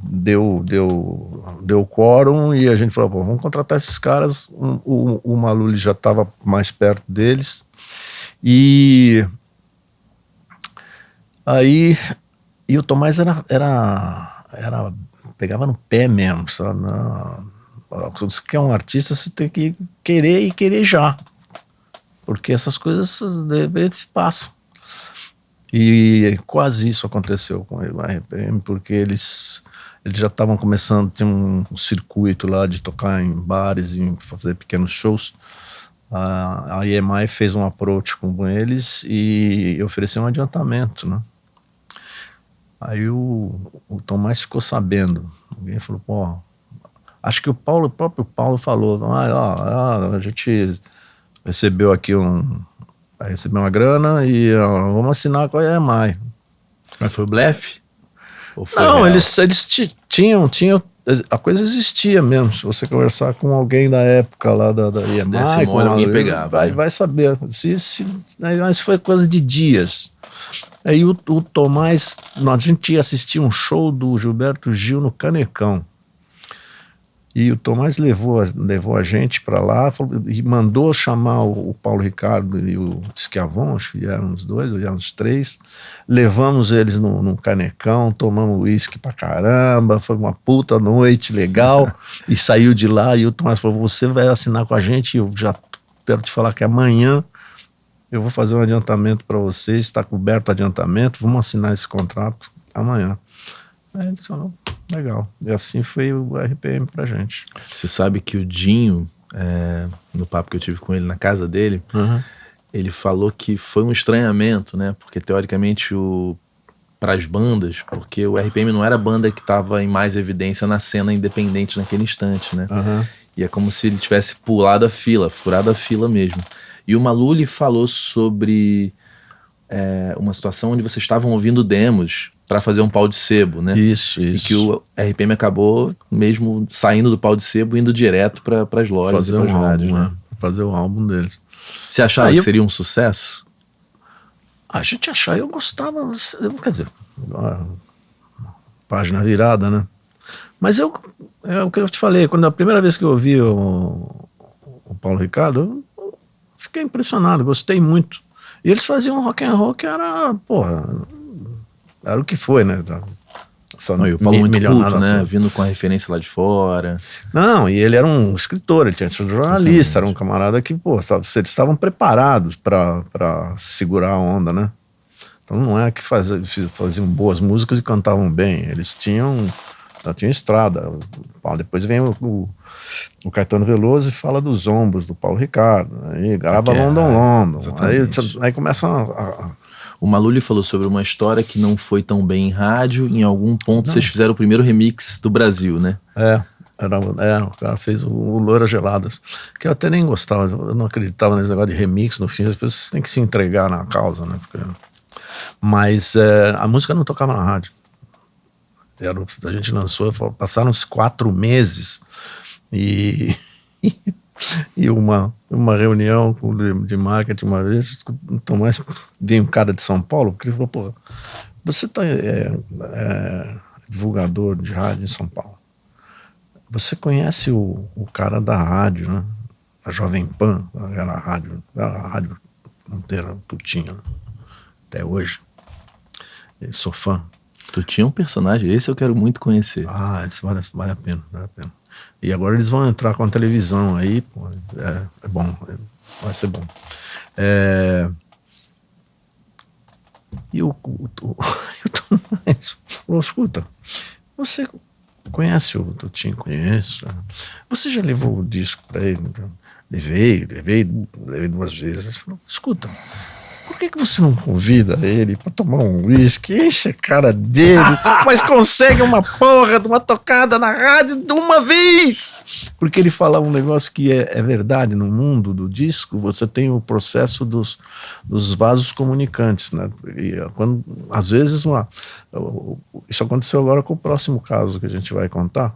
deu quórum e a gente falou, pô, vamos contratar esses caras. O Maluli já estava mais perto deles. E aí o Tomás era pegava no pé mesmo, sabe? Se você quer um artista, você tem que querer e querer já, porque essas coisas de repente passam. E quase isso aconteceu com o RPM, porque eles já estavam começando, tinha um circuito lá de tocar em bares e fazer pequenos shows. A EMI fez um approach com eles e ofereceu um adiantamento, né? Aí o Tomás ficou sabendo. Alguém falou, pô, acho que o próprio Paulo falou, a gente recebeu aqui vai receber uma grana e vamos assinar com a EMI. Mas foi blefe? Ou foi não, real? eles tinham, a coisa existia mesmo. Se você conversar com alguém da época lá da EMI, Se desse mole, alguém pegava. Vai saber. Mas foi coisa de dias. Aí o Tomás, a gente ia assistir um show do Gilberto Gil no Canecão. E o Tomás levou a gente para lá e mandou chamar o Paulo Ricardo e o Schiavon, acho que eram os dois, ou eram os três. Levamos eles num Canecão, tomamos uísque pra caramba, foi uma puta noite legal. E saiu de lá e o Tomás falou, você vai assinar com a gente, eu já quero te falar que amanhã eu vou fazer um adiantamento para vocês, está coberto o adiantamento, vamos assinar esse contrato amanhã. Aí ele falou, legal. E assim foi o RPM pra gente. Você sabe que o Dinho, no papo que eu tive com ele na casa dele, ele falou que foi um estranhamento, né? Porque teoricamente para as bandas, porque o RPM não era a banda que estava em mais evidência na cena independente naquele instante, né? E é como se ele tivesse pulado a fila, furado a fila mesmo. E o Maluli falou sobre uma situação onde vocês estavam ouvindo demos para fazer um pau de sebo, né? Isso. E que o RPM acabou mesmo saindo do pau de sebo, indo direto para as lojas fazer e para as um rádios, álbum, né? Fazer o álbum deles. Você achava que seria um sucesso? A gente achava, eu gostava, quer dizer, página virada, né? Mas é o que eu te falei, quando a primeira vez que eu ouvi o Paulo Ricardo, eu fiquei impressionado, gostei muito. E eles faziam um rock and roll que era, porra, era o que foi, né? E o Paulo muito culto, né? Vindo com a referência lá de fora. Não, e ele era um escritor, ele tinha sido jornalista, era um camarada que, pô, eles estavam preparados para segurar a onda, né? Então não é que faziam boas músicas e cantavam bem, eles tinham estrada. Depois vem o Caetano Veloso e fala dos ombros do Paulo Ricardo, aí grava London, aí começa O Maluli falou sobre uma história que não foi tão bem em rádio, em algum ponto vocês fizeram o primeiro remix do Brasil, né? O cara fez o Loiras Geladas, que eu até nem gostava, eu não acreditava nesse negócio de remix no fim, as pessoas têm que se entregar na causa, né? Mas a música não tocava na rádio. A gente lançou, passaram uns 4 meses e uma reunião de marketing uma vez, o Tomás veio um cara de São Paulo, porque ele falou, pô, você divulgador de rádio em São Paulo, você conhece o cara da rádio, né? A Jovem Pan, a rádio inteira, Tutinha, até hoje, eu sou fã. Tu tinha um personagem, esse eu quero muito conhecer. Esse vale a pena. E agora eles vão entrar com a televisão aí, pô, é bom, vai ser bom. E o Tomás falou, escuta, você conhece o Tutinho? Conheço. Você já levou o disco para ele? Levei 2 vezes. Ele falou, escuta, por que você não convida ele para tomar um uísque, enche a cara dele, mas consegue uma porra de uma tocada na rádio de uma vez? Porque ele fala um negócio que é verdade, no mundo do disco você tem o processo dos vasos comunicantes, né? E às vezes isso aconteceu agora com o próximo caso que a gente vai contar.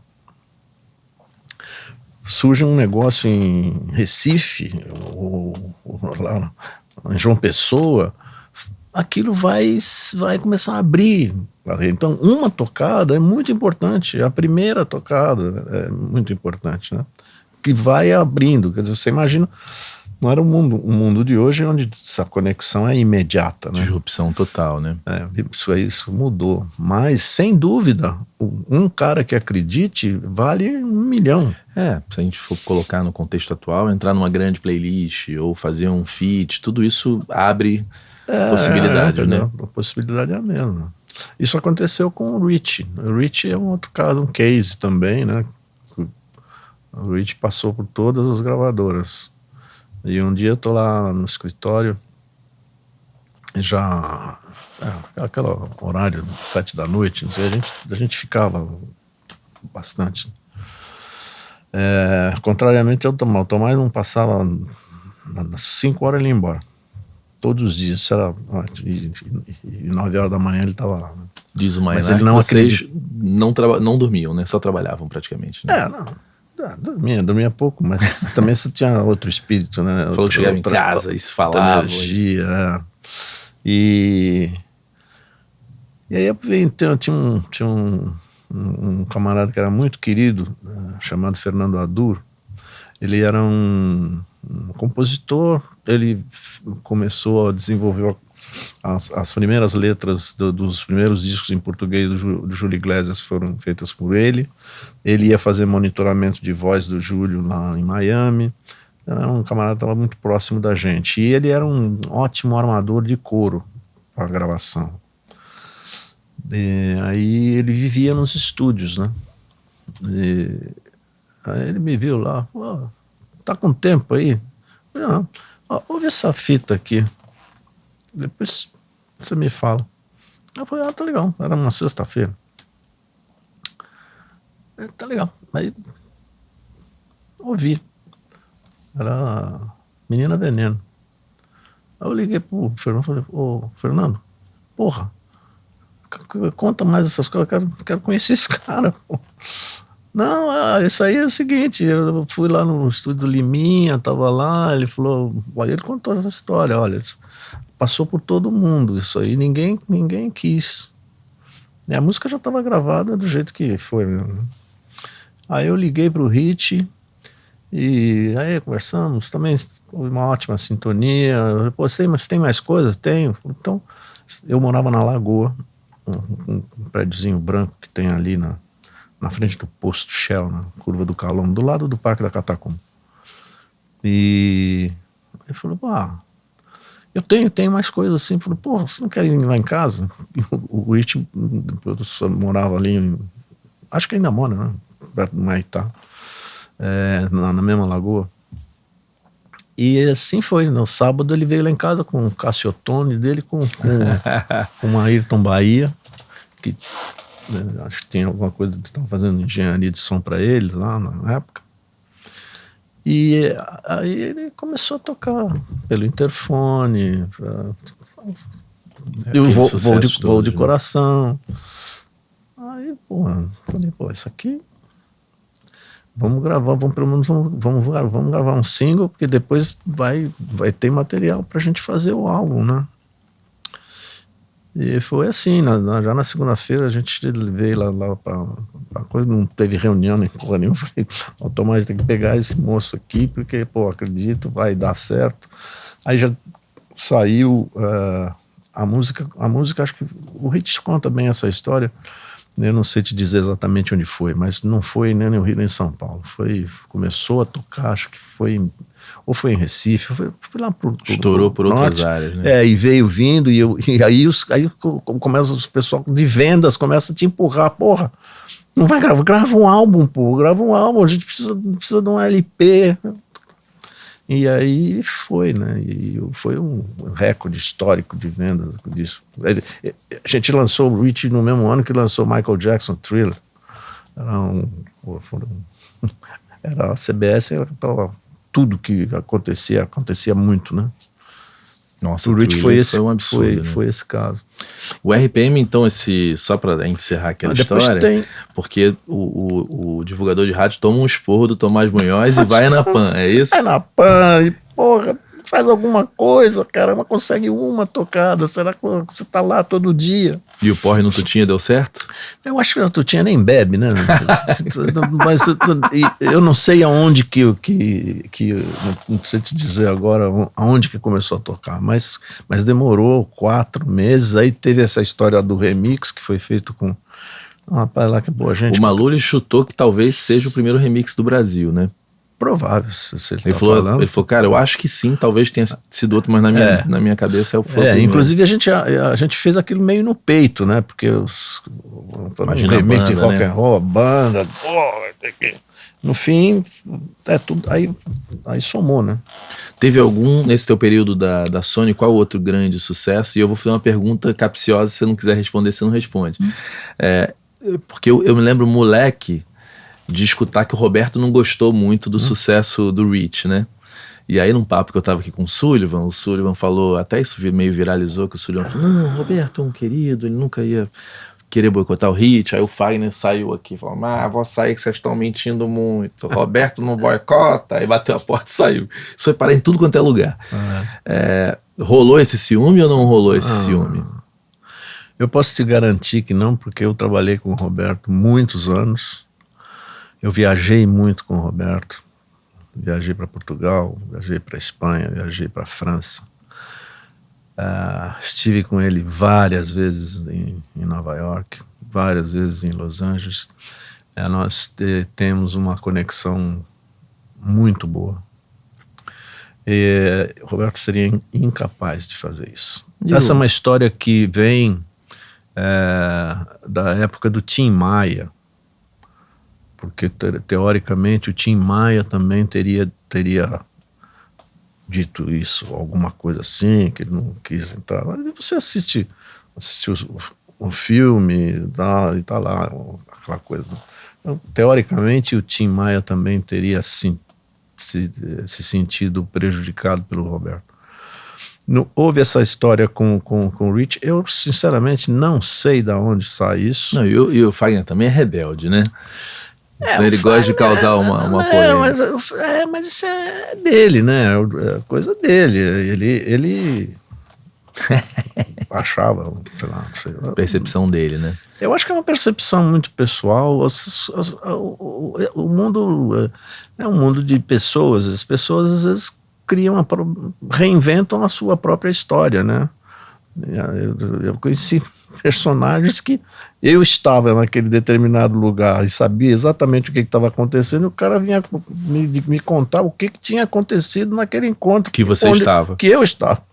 Surge um negócio em Recife, ou lá em João Pessoa, aquilo vai começar a abrir. Então, uma tocada é muito importante, a primeira tocada é muito importante, né? Que vai abrindo, quer dizer, você imagina, não era o mundo de hoje onde essa conexão é imediata, né? Disrupção total, né? Isso mudou, mas sem dúvida, um cara que acredite vale 1 milhão. Se a gente for colocar no contexto atual, entrar numa grande playlist ou fazer um feat, tudo isso abre possibilidades, né? A possibilidade é a mesma. Isso aconteceu com o Rich. O Rich é um outro caso, um case também, né? O Rich passou por todas as gravadoras. E um dia eu tô lá no escritório, já aquele horário, 7 da noite, a gente ficava bastante. Contrariamente ao Tomás, o Tomás não passava, às 5 horas ele ia embora. Todos os dias, e 9 horas da manhã ele estava lá. Né? Diz o Mainar que vocês não dormiam, né? Só trabalhavam praticamente. Né? Dormia pouco, mas também você tinha outro espírito, né? Falou que chegava em casa e se falava. Energia, E aí tinha um camarada que era muito querido, chamado Fernando Adur. Ele era um compositor, ele começou a desenvolver as primeiras letras dos primeiros discos em português do Júlio Iglesias foram feitas por ele. Ele ia fazer monitoramento de voz do Júlio lá em Miami. Era um camarada que estava muito próximo da gente. E ele era um ótimo armador de coro para a gravação. E aí ele vivia nos estúdios, né? E aí ele me viu lá, tá com tempo aí? Eu falei, não, ouve essa fita aqui, depois você me fala. Eu falei, tá legal, era uma sexta-feira. Tá legal, aí ouvi, era Menina Veneno. Aí eu liguei pro Fernando, falei, Fernando, porra, conta mais essas coisas, eu quero conhecer esse cara, pô. Não, isso aí é o seguinte, eu fui lá no estúdio do Liminha, tava lá, ele falou, ele contou essa história, olha, passou por todo mundo isso aí, ninguém quis. E a música já estava gravada do jeito que foi mesmo. Aí eu liguei pro Hit, e aí conversamos, também uma ótima sintonia. Pô, mas tem mais coisas? Tenho. Então, eu morava na Lagoa, um prédiozinho branco que tem ali na frente do posto Shell, na Curva do Calombo, do lado do Parque da Catacumba. E ele falou, eu tenho mais coisas assim. Falei, pô, você não quer ir lá em casa? O Rich morava ali, acho que ainda mora, né? Perto do Maitá, na mesma lagoa. E assim foi, no sábado ele veio lá em casa com o Cassiotone dele, com uma Ayrton Bahia, que acho que tem alguma coisa, que estavam fazendo engenharia de som para eles lá na época. E aí ele começou a tocar pelo interfone, voo de coração. Aí, falei, isso aqui, vamos gravar, vamos gravar um single, porque depois vai ter material pra gente fazer o álbum, né? E foi assim, já na segunda-feira a gente veio lá pra coisa, não teve reunião nem porra nenhuma. Falei, Tomás, tem que pegar esse moço aqui, porque, acredito, vai dar certo. Aí já saiu a música, acho que o Hit conta bem essa história. Eu não sei te dizer exatamente onde foi, mas não foi nem no Rio nem em São Paulo. Começou a tocar, acho que foi em Recife, foi lá estourou por outras áreas, né? E veio vindo, e aí começa os pessoal de vendas começa a te empurrar, porra, não vai gravar, grava um álbum, a gente precisa de um LP. E aí foi, né? E foi um recorde histórico de vendas disso. A gente lançou o Rich no mesmo ano que lançou Michael Jackson Thriller. Era a CBS, tudo que acontecia muito, né? Nossa, o Rich foi um absurdo, foi esse caso. O RPM, então, só para encerrar aquela história, porque o divulgador de rádio toma um esporro do Tomás Munhoz e vai na PAN, é isso? Vai na PAN e, porra, faz alguma coisa, caramba, consegue uma tocada, será que você tá lá todo dia? E o porre no Tutinha deu certo? Eu acho que o Tutinha nem bebe, né? Mas eu não sei aonde não sei te dizer agora aonde que começou a tocar, mas demorou 4 meses, aí teve essa história do remix que foi feito com um rapaz lá que boa gente. O Maluri chutou que talvez seja o primeiro remix do Brasil, né? Provável, se ele falou, cara, eu acho que sim, talvez tenha sido outro, mas na minha cabeça foi inclusive a gente fez aquilo meio no peito, né? Porque imagina a banda, de rock and roll, a banda, no fim, tudo, aí somou, né? Teve algum, nesse teu período da Sony, qual outro grande sucesso? E eu vou fazer uma pergunta capciosa, se você não quiser responder, você não responde. Porque eu me lembro, moleque, de escutar que o Roberto não gostou muito do sucesso do Rich, né? E aí num papo que eu tava aqui com o Sullivan falou, até isso meio viralizou, que o Sullivan falou, não, o Roberto é um querido, ele nunca ia querer boicotar o Hit. Aí o Fagner saiu aqui, falou, vou sair que vocês estão mentindo muito, o Roberto não boicota, aí bateu a porta e saiu. Isso foi parar em tudo quanto é lugar. Rolou esse ciúme ou não rolou esse ciúme? Eu posso te garantir que não, porque eu trabalhei com o Roberto muitos anos. Eu viajei muito com o Roberto, viajei para Portugal, viajei para Espanha, viajei para França. Estive com ele várias vezes em Nova York, várias vezes em Los Angeles. Nós temos uma conexão muito boa. E o Roberto seria incapaz de fazer isso. Essa é uma história que vem da época do Tim Maia, porque teoricamente o Tim Maia também teria dito isso, alguma coisa assim, que ele não quis entrar. Você assistiu o filme e tá lá, aquela coisa. Então, teoricamente, o Tim Maia também teria se sentido prejudicado pelo Roberto. Houve essa história com o Rich. Eu, sinceramente, não sei de onde sai isso. Não, e o Fagner também é rebelde, né? Então ele gosta de causar uma polêmica. Mas isso é dele, né? É coisa dele. Ele achava, sei lá, não sei. Percepção dele, né? Eu acho que é uma percepção muito pessoal. O mundo é um mundo de pessoas. As pessoas às vezes reinventam a sua própria história, né? Eu conheci personagens que eu estava naquele determinado lugar e sabia exatamente o que estava acontecendo, e o cara vinha me contar o que tinha acontecido naquele encontro. Que você estava. Que eu estava.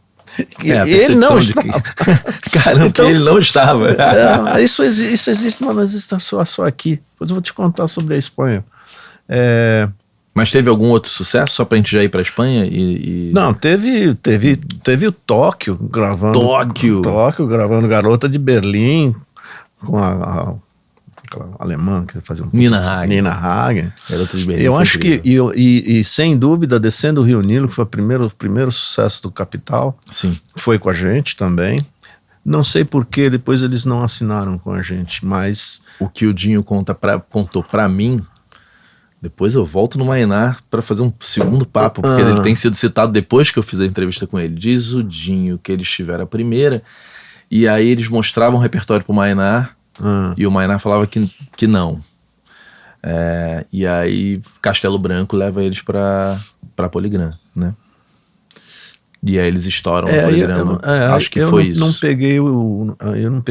Que ele não estava. Caramba, então, ele não estava. Isso existe, mas não existe só aqui. Depois eu vou te contar sobre a Espanha. Mas teve algum outro sucesso só pra gente já ir pra Espanha? Não, teve o Tóquio gravando. Tóquio gravando Garota de Berlim com aquela alemã que fazia Nina Hagen. Garota de Berlim. Eu acho que, e sem dúvida, Descendo o Rio Nilo, que foi o primeiro sucesso do Capital. Sim. Foi com a gente também. Não sei por que depois eles não assinaram com a gente, mas... O que o Dinho contou pra mim. Depois eu volto no Mainar para fazer um segundo papo, porque ele tem sido citado depois que eu fiz a entrevista com ele. Diz o Dinho que eles tiveram a primeira, e aí eles mostravam o repertório pro Mainar, e o Mainar falava que não. E aí Castelo Branco leva eles pra Poligram, né? E aí eles estouram o Poligram. Acho que foi isso. Eu não peguei.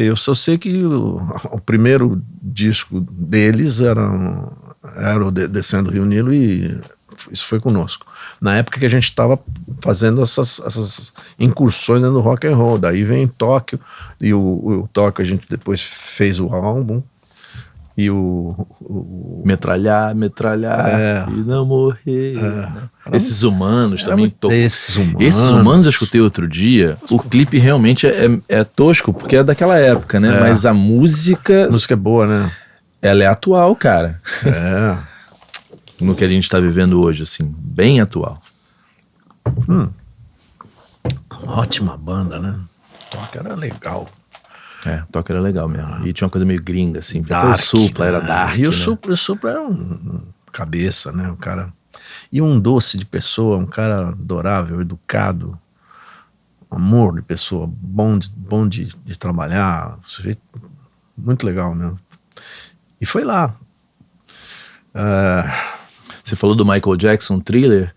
Eu só sei que o primeiro disco deles era o Descendo o Rio Nilo, e isso foi conosco. Na época que a gente estava fazendo essas incursões dentro do rock and roll. Daí vem Tóquio, e o Tóquio a gente depois fez o álbum, e Metralhar e não morrer. Esses Humanos também. Esses Humanos eu escutei outro dia. O clipe realmente é tosco, porque é daquela época, né? Mas a música... A música é boa, né? Ela é atual, cara. No que a gente tá vivendo hoje, assim. Bem atual. Ótima banda, né? Tóquio era legal. Tóquio era legal mesmo. E tinha uma coisa meio gringa, assim. Dark, o Supla era dark. E o Supla era um cabeça, né? Um cara... E um doce de pessoa, um cara adorável, educado, amor de pessoa, bom de trabalhar, sujeito muito legal mesmo. E foi lá. Você falou do Michael Jackson, Thriller.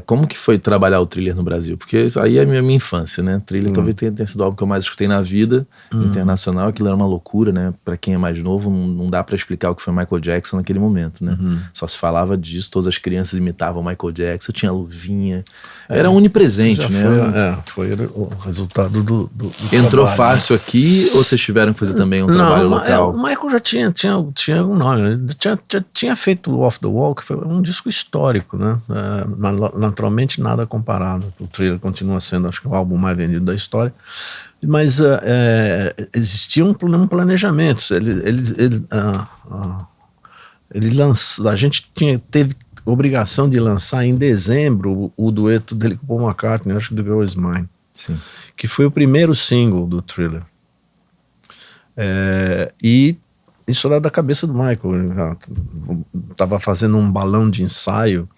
Como que foi trabalhar o Thriller no Brasil? Porque isso aí é a minha infância, né? Thriller talvez tenha sido o álbum que eu mais escutei na vida, internacional. Aquilo era uma loucura, né? Pra quem é mais novo, não dá pra explicar o que foi Michael Jackson naquele momento, né? Só se falava disso, todas as crianças imitavam Michael Jackson, tinha luvinha. Era onipresente, né? Foi o resultado do Entrou trabalho, fácil aqui, ou vocês tiveram que fazer também um trabalho local? O Michael já tinha um nome, né? Tinha feito o Off the Wall, que foi um disco histórico, né? Naturalmente nada comparado. O Thriller continua sendo, acho que, o álbum mais vendido da história, mas existia um planejamento. Ele lançou, a gente teve obrigação de lançar em dezembro o dueto dele com o Paul McCartney, acho que The Girl Is Mine. Sim. Que foi o primeiro single do Thriller. E isso era da cabeça do Michael. Estava fazendo um balão de ensaio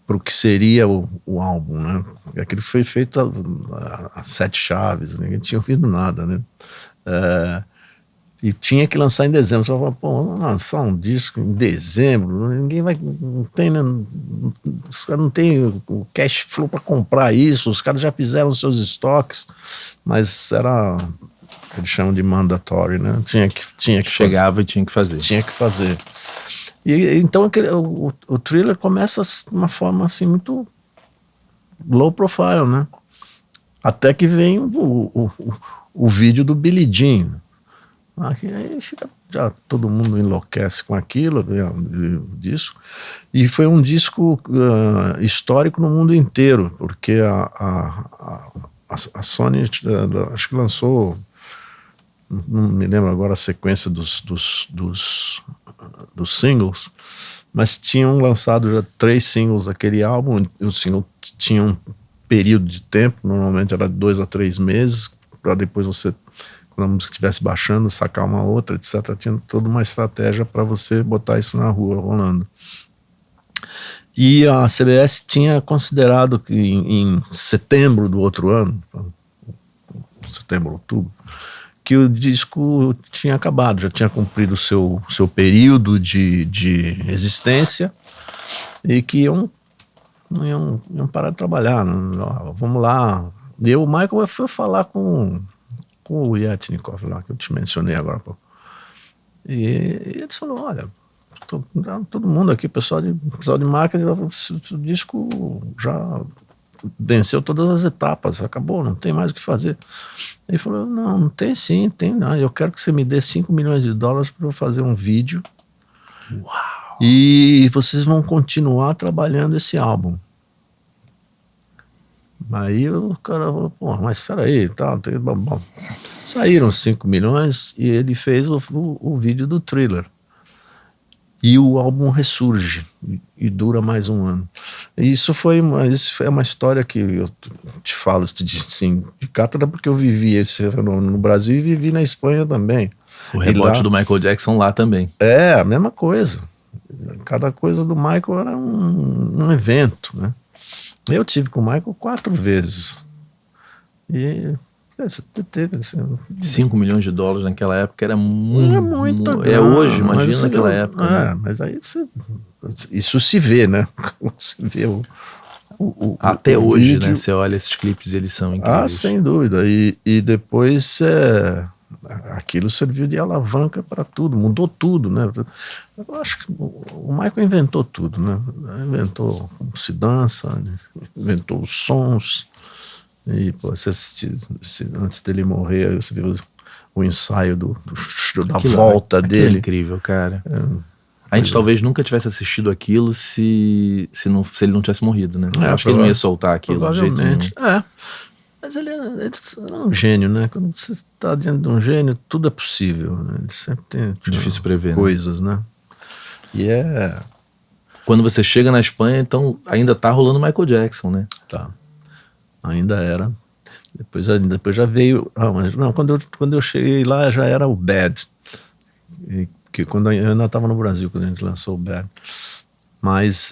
para o que seria o álbum, né? Aquilo foi feito a 7 chaves, ninguém tinha ouvido nada, né? E tinha que lançar em dezembro. Só falava, vamos lançar um disco em dezembro, ninguém vai, não tem, né? Os caras não tem o cash flow para comprar isso, os caras já fizeram os seus estoques, mas era, eles chamam de mandatory, né? Tinha que Chegava e tinha que fazer. Tinha que fazer. E então o Thriller começa de uma forma assim muito low profile, né? Até que vem o vídeo do Billie Jean. Aí já todo mundo enlouquece com aquilo, disso. E foi um disco histórico no mundo inteiro, porque a Sony acho que lançou, não me lembro agora a sequência dos singles, mas tinham lançado já 3 singles daquele álbum. O single tinha um período de tempo, normalmente era 2 a 3 meses, para depois você, quando a música estivesse baixando, sacar uma outra, etc. Tinha toda uma estratégia para você botar isso na rua rolando. E a CBS tinha considerado que em setembro do outro ano, setembro, outubro, que o disco tinha acabado, já tinha cumprido o seu período de existência, e que iam parar de trabalhar. Vamos lá. E o Michael foi falar com o Yetnikov lá, que eu te mencionei agora. E ele falou, olha, todo mundo aqui, pessoal de marketing, o disco já venceu todas as etapas, acabou, não tem mais o que fazer. Ele falou, não tem sim, tem não. Eu quero que você me dê $5 milhões para eu fazer um vídeo. Uau. E vocês vão continuar trabalhando esse álbum. Aí o cara falou, pô, mas espera aí, tá, bom. Saíram 5 milhões e ele fez o vídeo do Thriller. E o álbum ressurge e dura mais um ano. Isso é uma história que eu te falo assim, de cátedra, porque eu vivi esse fenômeno no Brasil e vivi na Espanha também. O rebote do Michael Jackson lá também. É, a mesma coisa. Cada coisa do Michael era um evento, né? Eu tive com o Michael 4 vezes. E teve assim, $5 milhões naquela época era muito. Muita hoje, imagina naquela época. Né? Mas aí isso se vê, né? Você vê até hoje, vídeo, né? Você olha esses clipes, eles são incríveis. Sem dúvida. E depois aquilo serviu de alavanca para tudo, mudou tudo, né? Eu acho que o Michael inventou tudo, né? Inventou como se dança, inventou os sons. E pô, você assistiu, antes dele morrer, você viu o ensaio da volta dele. É incrível, cara. A gente talvez nunca tivesse assistido aquilo se ele não tivesse morrido, né? Eu acho que ele não ia soltar aquilo de jeito nenhum. Mas ele é um gênio, né? Quando você está diante de um gênio, tudo é possível, né? Ele sempre tem difícil prever, coisas, né? E quando você chega na Espanha, então ainda tá rolando Michael Jackson, né? Tá. Ainda era. Depois já veio. Quando eu cheguei lá já era o Bad. Que quando eu ainda estava no Brasil, quando a gente lançou o Bad. Mas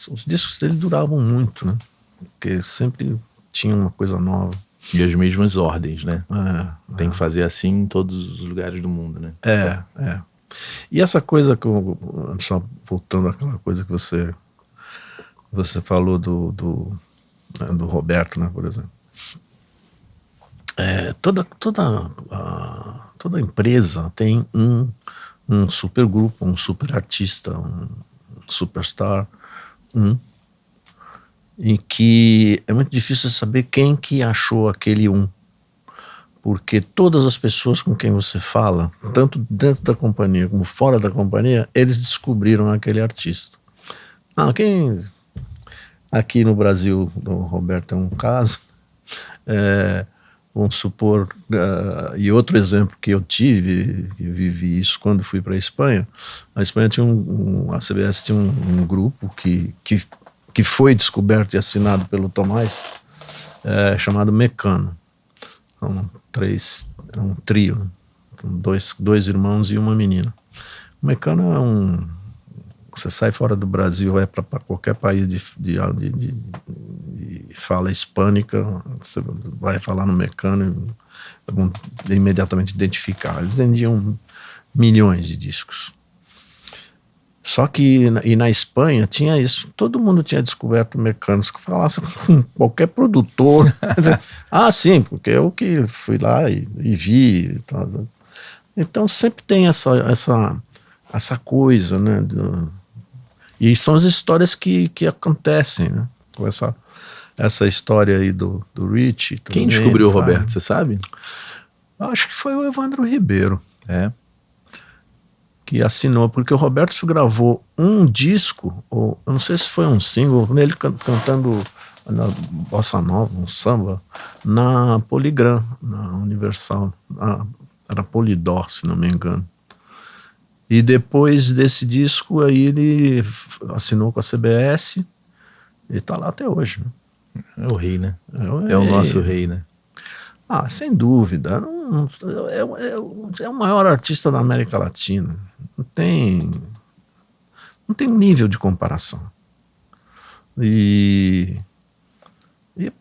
os discos dele duravam muito, né? Porque sempre tinha uma coisa nova. E as mesmas ordens, né? Tem que fazer assim em todos os lugares do mundo, né? E essa coisa só voltando àquela coisa que você falou do Roberto, né, por exemplo. Toda empresa tem um super grupo, um super artista, um superstar, em que é muito difícil saber quem que achou aquele porque todas as pessoas com quem você fala, tanto dentro da companhia como fora da companhia, eles descobriram aquele artista. Aqui no Brasil, o Roberto é um caso, vamos supor, e outro exemplo que eu tive, e vivi isso quando fui para a Espanha tinha a CBS tinha um grupo que foi descoberto e assinado pelo Tomás, chamado Mecano. Era um trio, dois irmãos e uma menina. O Mecano você sai fora do Brasil, vai para qualquer país de fala hispânica, você vai falar no Mecano e vão imediatamente identificar. Eles vendiam milhões de discos. Só que na Espanha tinha isso, todo mundo tinha descoberto Mecanos, que falasse com qualquer produtor. Sim, porque eu que fui lá e vi. Então sempre tem essa coisa, né? E são as histórias que acontecem, né? Com essa história aí do Rich. Quem descobriu o Roberto, você sabe? Acho que foi o Evandro Ribeiro É. que assinou, porque o Roberto gravou um disco, ou eu não sei se foi um single, ele cantando na Bossa Nova, um samba, na Polygram, na Universal, era Polydor, se não me engano. E depois desse disco, aí ele assinou com a CBS e tá lá até hoje. Né? É o rei, né? É o nosso rei, né? Ah, sem dúvida. É o maior artista da América Latina. Não tem nível de comparação. E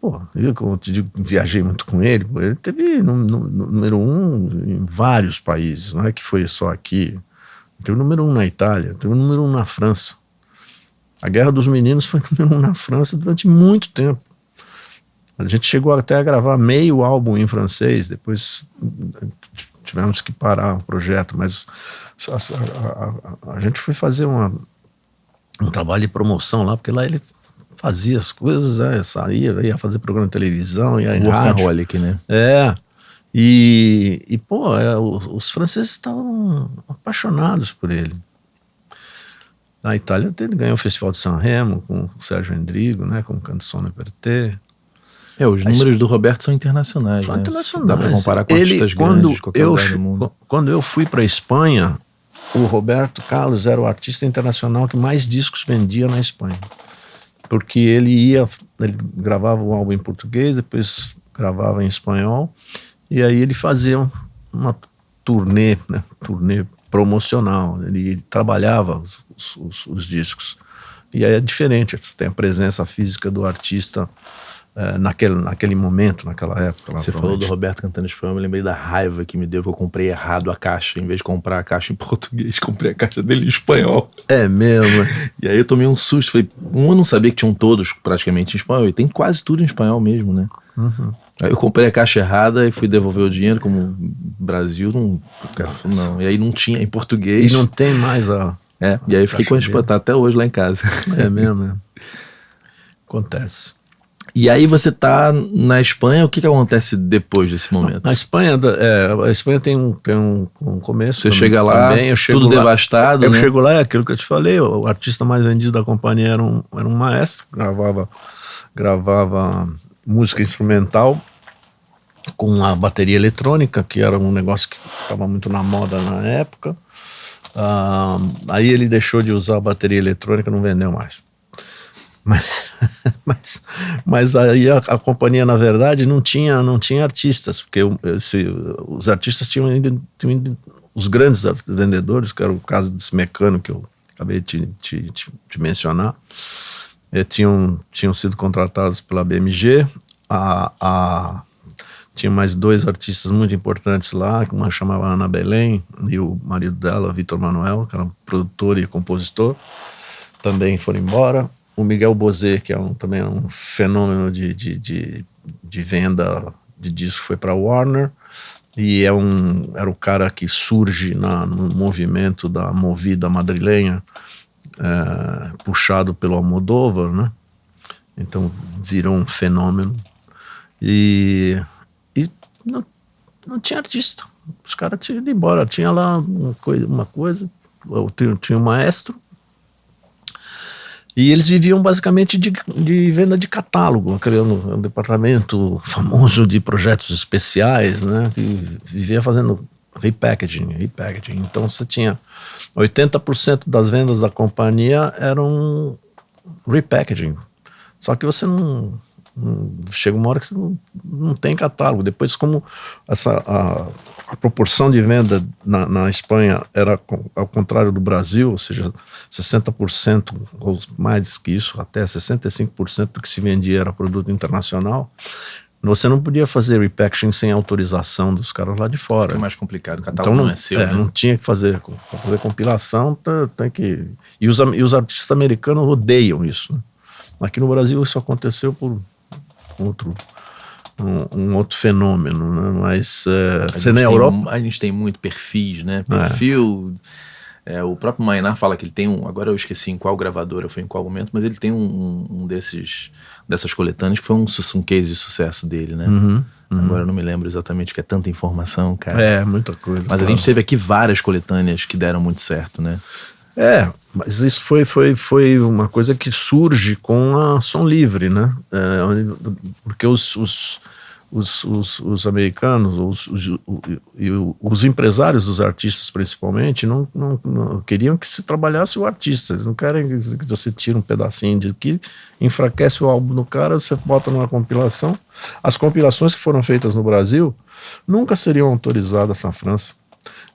pô, como eu te digo, viajei muito com ele. Pô, ele teve número 1 em vários países. Não é que foi só aqui. Teve número 1 na Itália, teve número 1 na França. A Guerra dos Meninos foi número 1 na França durante muito tempo. A gente chegou até a gravar meio álbum em francês, depois tivemos que parar o projeto, mas a gente foi fazer um trabalho de promoção lá, porque lá ele fazia as coisas, saía, ia fazer programa de televisão, ia em rádio. Workaholic, né? E pô, os franceses estavam apaixonados por ele. Na Itália ele ganhou o Festival de Sanremo com o Sérgio Endrigo, né, com Canzone per te. Os números do Roberto são internacionais, né? Dá pra comparar com artistas grandes de qualquer lugar do mundo. Quando eu fui para a Espanha, o Roberto Carlos era o artista internacional que mais discos vendia na Espanha. Porque ele gravava o álbum em português, depois gravava em espanhol, e aí ele fazia uma turnê, né? Turnê promocional. Ele trabalhava os discos. E aí é diferente, você tem a presença física do artista naquele momento, naquela época. Você falou do Roberto cantando espanhol, eu lembrei da raiva que me deu que eu comprei errado a caixa. Em vez de comprar a caixa em português, comprei a caixa dele em espanhol. É mesmo? E aí eu tomei um susto. Falei, eu não sabia que tinham todos praticamente em espanhol. E tem quase tudo em espanhol mesmo, né? Uhum. Aí eu comprei a caixa errada e fui devolver o dinheiro, como Brasil não. E aí não tinha em português. E não tem mais e aí eu fiquei com a espantar até hoje lá em casa. É mesmo, né? Acontece. E aí você tá na Espanha, o que acontece depois desse momento? Na Espanha, a Espanha tem um começo. Você chega lá, também, tudo lá, devastado, né? Eu chego lá, é aquilo que eu te falei, o artista mais vendido da companhia era um maestro, gravava música instrumental com a bateria eletrônica, que era um negócio que estava muito na moda na época. Aí ele deixou de usar a bateria eletrônica, não vendeu mais. Mas aí a companhia, na verdade, não tinha artistas, porque os artistas tinham os grandes vendedores, que era o caso desse Mecano que eu acabei de te mencionar, tinham sido contratados pela BMG. Tinha mais 2 artistas muito importantes lá, uma chamava Ana Belém, e o marido dela, Vitor Manuel, que era um produtor e compositor, também foram embora. O Miguel Bosé, que também é um fenômeno de venda de disco, foi para a Warner, e era o cara que surge no movimento da movida madrilenha, puxado pelo Almodóvar, né? Então virou um fenômeno. E não tinha artista. Os caras tinham ido embora. Tinha lá uma coisa, tinha um maestro, e eles viviam basicamente de venda de catálogo, criando um departamento famoso de projetos especiais, né, que vivia fazendo repackaging. Então você tinha 80% das vendas da companhia eram repackaging. Só que você não chega uma hora que você não tem catálogo. Depois, como a proporção de venda na Espanha era ao contrário do Brasil, ou seja, 60% ou mais que isso, até 65% do que se vendia era produto internacional, você não podia fazer repackaging sem autorização dos caras lá de fora. Fica mais complicado, o catálogo então, não é seu, né? Não tinha que fazer. Para fazer compilação, tem que... E os artistas americanos odeiam isso, né? Aqui no Brasil isso aconteceu por um outro fenômeno, né? Mas você na Europa... A gente tem muito perfis, né? Perfil O próprio Maynard fala que ele tem agora eu esqueci em qual gravadora foi em qual momento, mas ele tem dessas coletâneas que foi um case de sucesso dele, né? Agora eu não me lembro exatamente, que é tanta informação, cara. Muita coisa. Mas a gente teve aqui várias coletâneas que deram muito certo, né? Mas isso foi uma coisa que surge com a Som Livre, né? Porque os americanos, os empresários dos artistas principalmente, não queriam que se trabalhasse o artista. Eles não querem que você tire um pedacinho de aqui, enfraquece o álbum do cara, você bota numa compilação. As compilações que foram feitas no Brasil nunca seriam autorizadas na França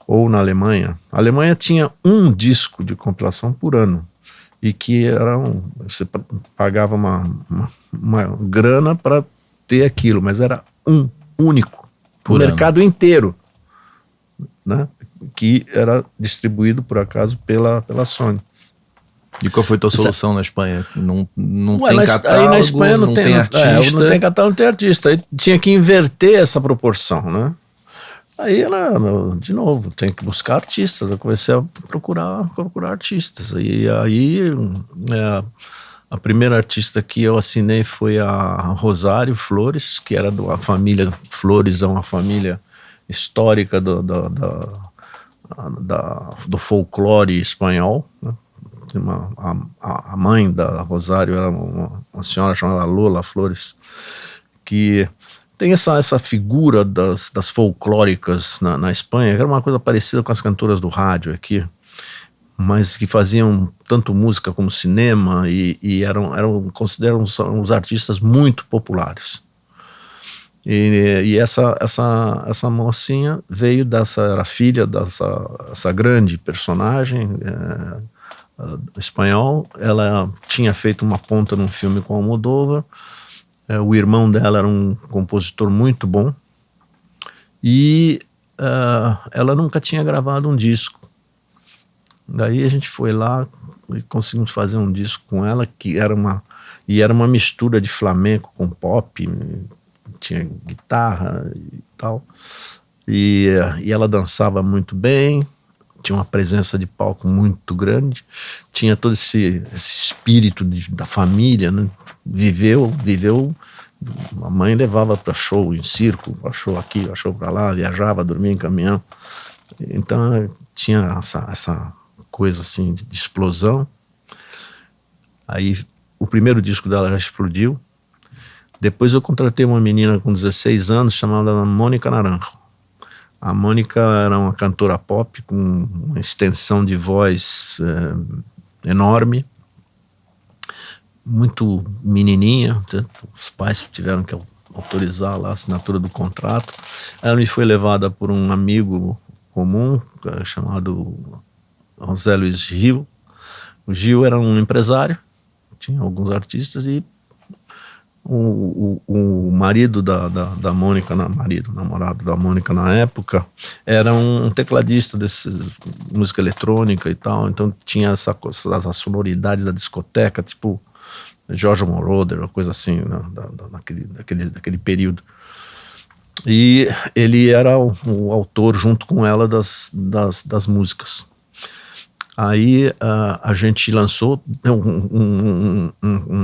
ou na Alemanha. A Alemanha tinha um disco de compilação por ano, e que você pagava uma grana para ter aquilo, mas era um único por mercado inteiro, né? Que era distribuído por acaso pela Sony. E qual foi a tua solução na Espanha? Não tem catálogo, aí na Espanha não tem artista. não tem catálogo, não tem artista. Aí tinha que inverter essa proporção, né? Aí de novo, tem que buscar artistas. Eu comecei a procurar artistas. E aí a primeira artista que eu assinei foi a Rosário Flores, que era da família Flores, é uma família histórica do folclore espanhol, né? A mãe da Rosário era uma senhora chamada Lola Flores, que tem essa figura das folclóricas na Espanha, que era uma coisa parecida com as cantoras do rádio aqui, mas que faziam tanto música como cinema e consideram os artistas muito populares. E essa mocinha veio era filha dessa grande personagem espanhol. Ela tinha feito uma ponta num filme com Almodóvar. O irmão dela era um compositor muito bom e ela nunca tinha gravado um disco. Daí a gente foi lá e conseguimos fazer um disco com ela, que era uma mistura de flamenco com pop, tinha guitarra e tal, e ela dançava muito bem, tinha uma presença de palco muito grande, tinha todo esse espírito da família, né? Viveu, a mãe levava para show em circo, para show aqui, para show para lá, viajava, dormia em caminhão, então tinha essa coisa assim de explosão. Aí o primeiro disco dela já explodiu. Depois eu contratei uma menina com 16 anos chamada Mônica Naranjo. A Mônica era uma cantora pop com uma extensão de voz enorme, muito menininha. Os pais tiveram que autorizar lá a assinatura do contrato. Ela me foi levada por um amigo comum chamado José Luiz Gil. O Gil era um empresário, tinha alguns artistas, e o marido da Mônica, namorado da Mônica na época, era um tecladista desse música eletrônica e tal, então tinha essa sonoridade da discoteca, tipo Giorgio Moroder, uma coisa assim, né, daquele período. E ele era o autor, junto com ela, das músicas. Aí a gente lançou um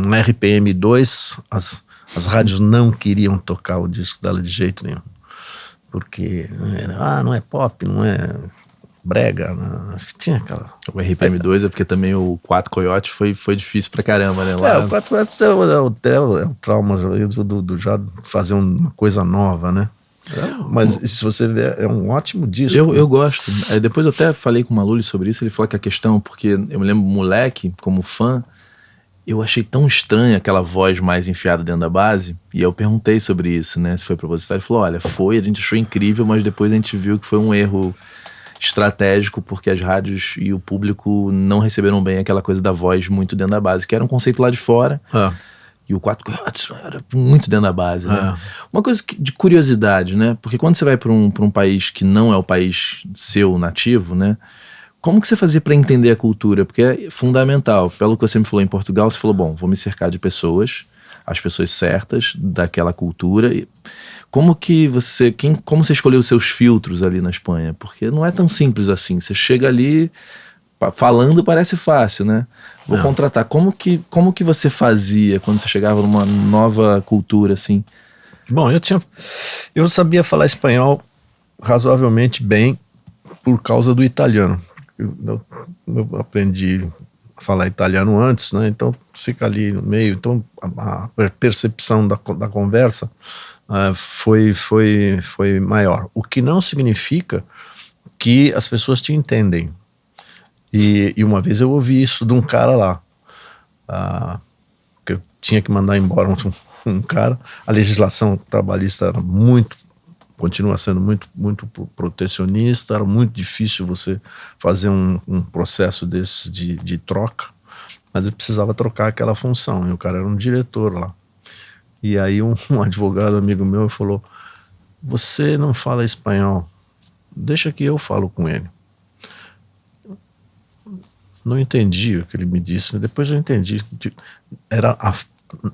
RPM2, as rádios não queriam tocar o disco dela de jeito nenhum, porque não é pop, não é brega, não. Tinha aquela... O RPM2 é porque também o Quatro Coiotes foi difícil pra caramba, né? Lá... o Quatro Coiotes é o trauma do já fazer uma coisa nova, né? Mas se você ver, é um ótimo disco. Eu gosto. Depois eu até falei com o Maluli sobre isso. Ele falou que a questão, porque eu me lembro, moleque, como fã, eu achei tão estranha aquela voz mais enfiada dentro da base. E eu perguntei sobre isso, né? Se foi proposital. Ele falou: olha, a gente achou incrível, mas depois a gente viu que foi um erro estratégico, porque as rádios e o público não receberam bem aquela coisa da voz muito dentro da base, que era um conceito lá de fora. E o Quatro Coiotes era muito dentro da base, né? Uma coisa de curiosidade, né? Porque quando você vai para um país que não é o país seu nativo, né? Como que você fazia para entender a cultura? Porque é fundamental. Pelo que você me falou em Portugal, você falou, bom, vou me cercar de pessoas, as pessoas certas daquela cultura. Como você escolheu os seus filtros ali na Espanha? Porque não é tão simples assim. Você chega ali, falando parece fácil, né? Vou Não. contratar. Como que você fazia quando você chegava numa nova cultura, assim? Bom, eu sabia falar espanhol razoavelmente bem por causa do italiano. Eu aprendi a falar italiano antes, né? Então fica ali no meio. Então a percepção da conversa foi maior. O que não significa que as pessoas te entendem. E uma vez eu ouvi isso de um cara lá, que eu tinha que mandar embora um cara. A legislação trabalhista era continua sendo muito protecionista, era muito difícil você fazer um processo desse de troca, mas eu precisava trocar aquela função, e o cara era um diretor lá. E aí um advogado amigo meu falou: você não fala espanhol, deixa que eu falo com ele. Não entendi o que ele me disse, mas depois eu entendi.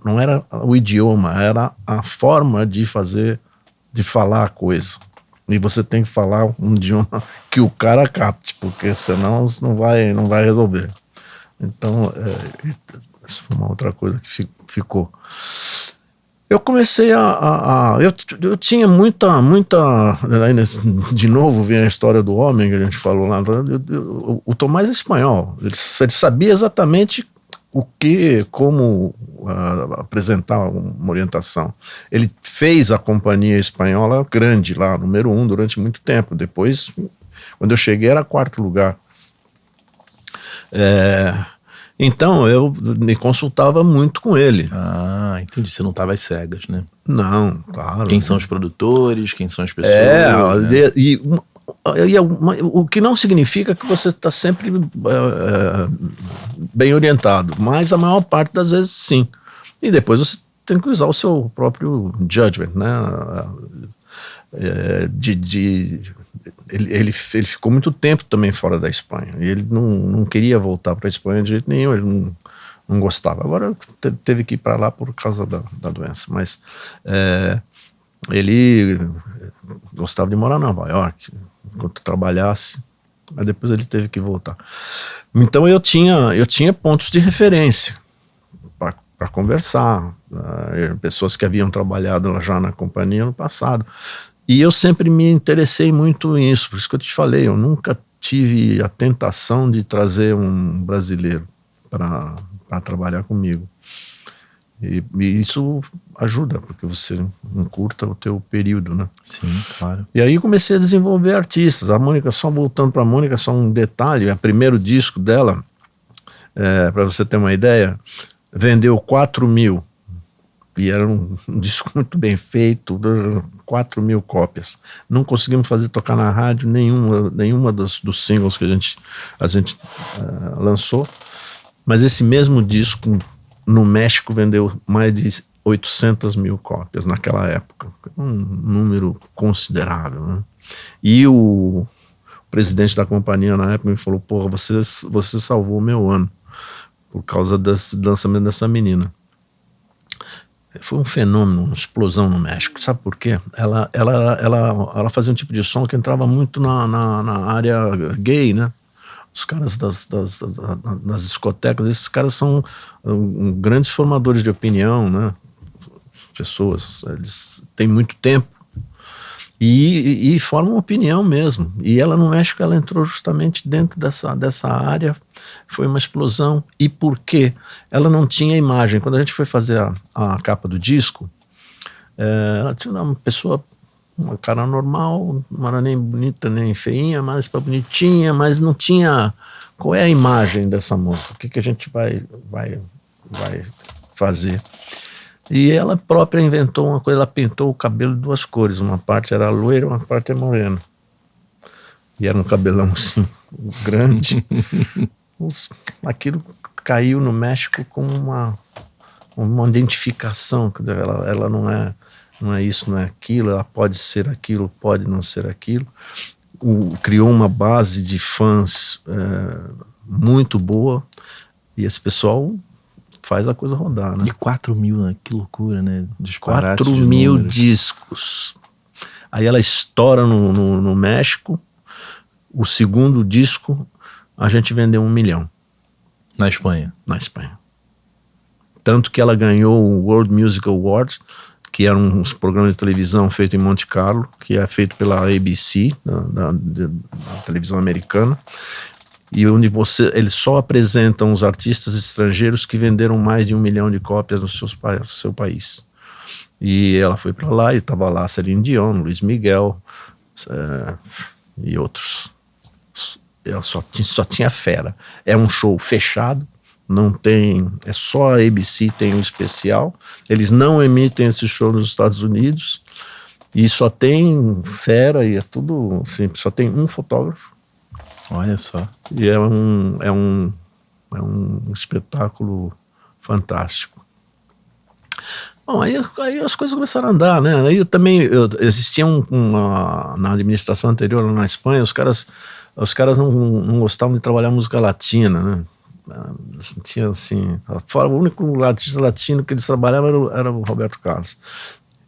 Não era o idioma, era a forma de falar a coisa. E você tem que falar um idioma que o cara capte, porque senão não vai resolver. Então, essa foi uma outra coisa que ficou. Eu comecei eu tinha muita, de novo vem a história do homem que a gente falou lá. O Tomás é espanhol, ele sabia exatamente como apresentar uma orientação. Ele fez a companhia espanhola grande lá, número 1 durante muito tempo. Depois, quando eu cheguei, era 4º lugar. Então eu me consultava muito com ele. Ah, entendi. Você não estava às cegas, né? Não, claro. Quem são os produtores, quem são as pessoas. Né? O que não significa que você está sempre bem orientado, mas a maior parte das vezes sim. E depois você tem que usar o seu próprio judgment, né? Ele ficou muito tempo também fora da Espanha, e ele não queria voltar para a Espanha de jeito nenhum, ele não gostava. Agora teve que ir para lá por causa da doença, mas ele gostava de morar em Nova York enquanto trabalhasse, mas depois ele teve que voltar. Então eu tinha pontos de referência para conversar, pessoas que haviam trabalhado já na companhia no passado. E eu sempre me interessei muito em isso, por isso que eu te falei, eu nunca tive a tentação de trazer um brasileiro para trabalhar comigo. E isso ajuda, porque você encurta o teu período, né? Sim, claro. E aí comecei a desenvolver artistas. A Mônica, só voltando para a Mônica, só um detalhe, o primeiro disco dela, para você ter uma ideia, vendeu 4.000. E era um disco muito bem feito, 4.000 cópias. Não conseguimos tocar na rádio nenhuma dos singles que a gente lançou, mas esse mesmo disco no México vendeu mais de 800.000 cópias naquela época, um número considerável, né? E o presidente da companhia na época me falou: porra, você salvou o meu ano por causa do lançamento dessa menina. Foi um fenômeno, uma explosão no México. Sabe por quê? Ela fazia um tipo de som que entrava muito na área gay, né? Os caras das discotecas, esses caras são grandes formadores de opinião, né? Pessoas, eles têm muito tempo e formam opinião mesmo. E ela no México, ela entrou justamente dentro dessa área. Foi uma explosão. E por quê? Ela não tinha imagem. Quando a gente foi fazer a capa do disco, ela tinha uma pessoa, uma cara normal, não era nem bonita nem feinha, mas bonitinha, mas não tinha... Qual é a imagem dessa moça? O que a gente vai fazer? E ela própria inventou uma coisa, ela pintou o cabelo de 2 cores, uma parte era loira, uma parte é morena. E era um cabelão assim, grande. Aquilo caiu no México como uma identificação, quer dizer, ela não é isso, não é aquilo, ela pode ser aquilo, pode não ser aquilo. Criou uma base de fãs muito boa, e esse pessoal faz a coisa rodar, né? E 4.000, né? Que loucura, né? Disparate 4.000 discos. Aí ela estoura no México. O segundo disco, A gente vendeu 1 milhão Na Espanha. na Espanha. Tanto que ela ganhou o World Music Awards, que era um programa de televisão feito em Monte Carlo, que é feito pela ABC, da televisão americana, e onde eles só apresentam os artistas estrangeiros que venderam mais de 1 milhão de cópias no seu país. E ela foi para lá e estava lá Celine Dion, Luiz Miguel e outros. Ela só tinha fera. É um show fechado, não tem, é só a ABC tem um especial. Eles não emitem esse show nos Estados Unidos e só tem fera e é tudo assim, só tem um fotógrafo. Olha só. E é um espetáculo fantástico. Bom, aí as coisas começaram a andar, né? Aí existia na administração anterior lá na Espanha, os caras não gostavam de trabalhar música latina, né? Tinha assim, fora, o único artista latino que eles trabalhavam era o Roberto Carlos.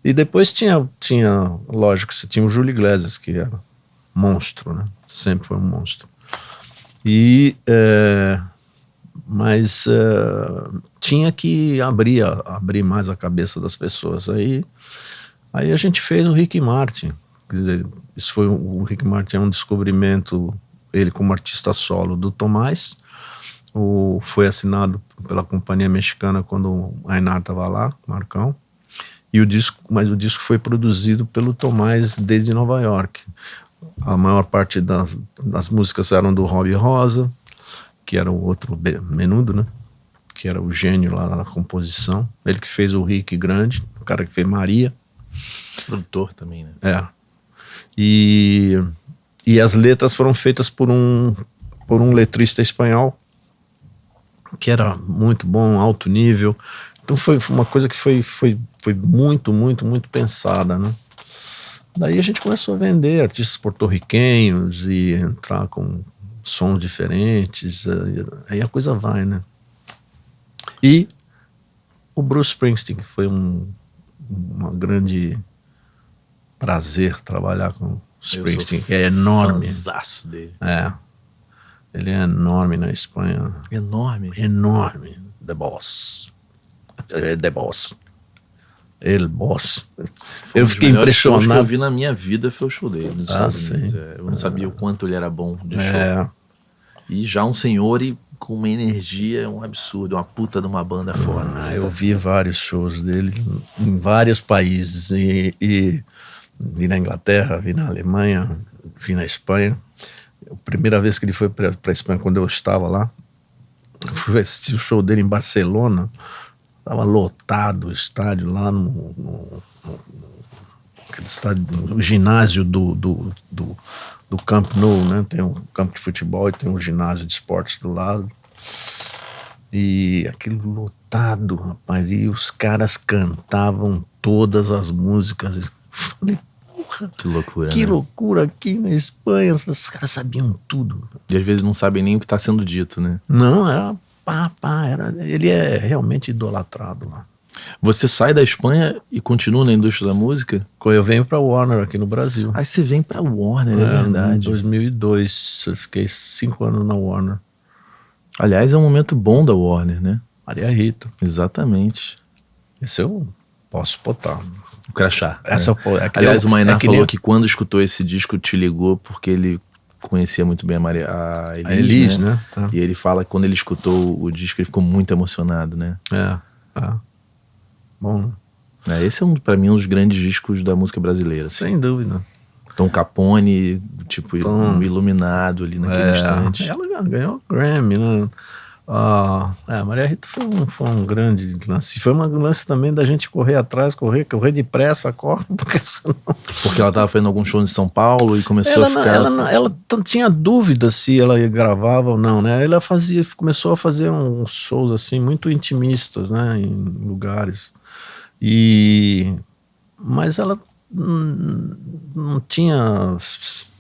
E depois tinha lógico, você tinha o Júlio Iglesias, que era monstro, né? Sempre foi um monstro. Mas tinha que abrir mais a cabeça das pessoas. Aí a gente fez o Ricky Martin. Quer dizer, o Ricky Martin é um descobrimento, ele como artista solo do Tomás. Foi assinado pela companhia mexicana quando o Aynar estava lá, Marcão. Mas o disco foi produzido pelo Tomás desde Nova York. A maior parte das músicas eram do Robbie Rosa, que era o outro menudo, né? Que era o gênio lá na composição. Ele que fez o Rick Grande, o cara que fez Maria. Produtor também, né? É. E as letras foram feitas por um letrista espanhol, que era muito bom, alto nível. Então foi uma coisa que foi muito, muito, muito pensada, né? Daí a gente começou a vender artistas porto-riquenhos e entrar com sons diferentes, aí a coisa vai, né? E o Bruce Springsteen, que foi uma grande prazer trabalhar com o Springsteen, que é enorme. Fãzaço dele. Ele é enorme na Espanha. Enorme? Enorme. The Boss. The Boss. El Boss. Eu fiquei impressionado. O que eu vi na minha vida foi o show dele nos Estados Unidos. Sim. Eu não sabia o quanto ele era bom de show. E já um senhor com uma energia, um absurdo, uma puta de uma banda foda. Eu vi vários shows dele em vários países. E vi na Inglaterra, vi na Alemanha, vi na Espanha. A primeira vez que ele foi para a Espanha, quando eu estava lá, eu fui assistir o show dele em Barcelona. Estava lotado o estádio lá no estádio, no ginásio do Camp Nou, né? Tem um campo de futebol e tem um ginásio de esportes do lado. E aquilo lotado, rapaz. E os caras cantavam todas as músicas. Eu falei, porra, que loucura, que né? loucura aqui na Espanha. Os caras sabiam tudo. E às vezes não sabem nem o que está sendo dito, né? Não, era ele é realmente idolatrado lá. Você sai da Espanha e continua na indústria da música? Eu venho pra Warner aqui no Brasil. Aí você vem pra Warner, é verdade. Em 2002, eu fiquei 5 anos na Warner. Aliás, é um momento bom da Warner, né? Maria Rita. Exatamente. Esse eu posso botar. O crachá. Aliás, o Maynar falou que quando escutou esse disco te ligou porque ele conhecia muito bem a Elis, né? E ele fala que quando ele escutou o disco ele ficou muito emocionado, né? Bom, né? Esse é pra mim um dos grandes discos da música brasileira. Assim. Sem dúvida. Tom Capone, tipo, iluminado ali naquele instante. Ela ganhou o Grammy, né? A Maria Rita foi um grande lance. Foi um lance também da gente correr atrás, correr depressa, porque ela estava fazendo algum show em São Paulo e começou a ficar... Ela tinha dúvida se ela gravava ou não, né? Ela começou a fazer uns shows assim, muito intimistas, né? Em lugares. Mas ela não tinha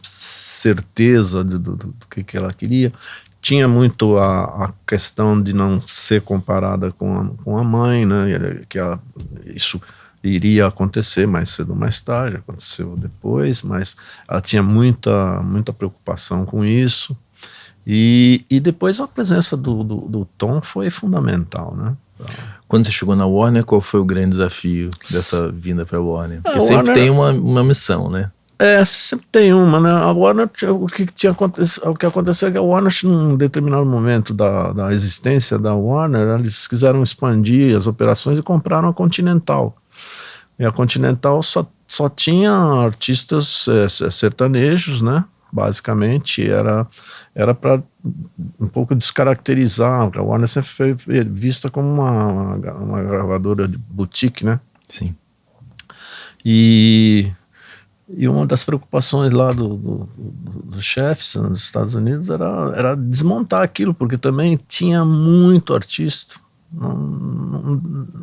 certeza do que ela queria. Tinha muito a questão de não ser comparada com a mãe, né? Isso iria acontecer mais cedo ou mais tarde, aconteceu depois, mas ela tinha muita preocupação com isso. E depois a presença do Tom foi fundamental, né? Quando você chegou na Warner, qual foi o grande desafio dessa vinda para a Warner? Porque A sempre Warner- tem uma missão, né? Sempre tem uma, né? A Warner, o que aconteceu é que a Warner, num determinado momento da existência da Warner, eles quiseram expandir as operações e compraram a Continental. E a Continental só tinha artistas sertanejos, né? Basicamente, era para um pouco descaracterizar. A Warner sempre foi vista como uma gravadora de boutique, né? Sim. E uma das preocupações lá dos chefes nos Estados Unidos era desmontar aquilo, porque também tinha muito artista.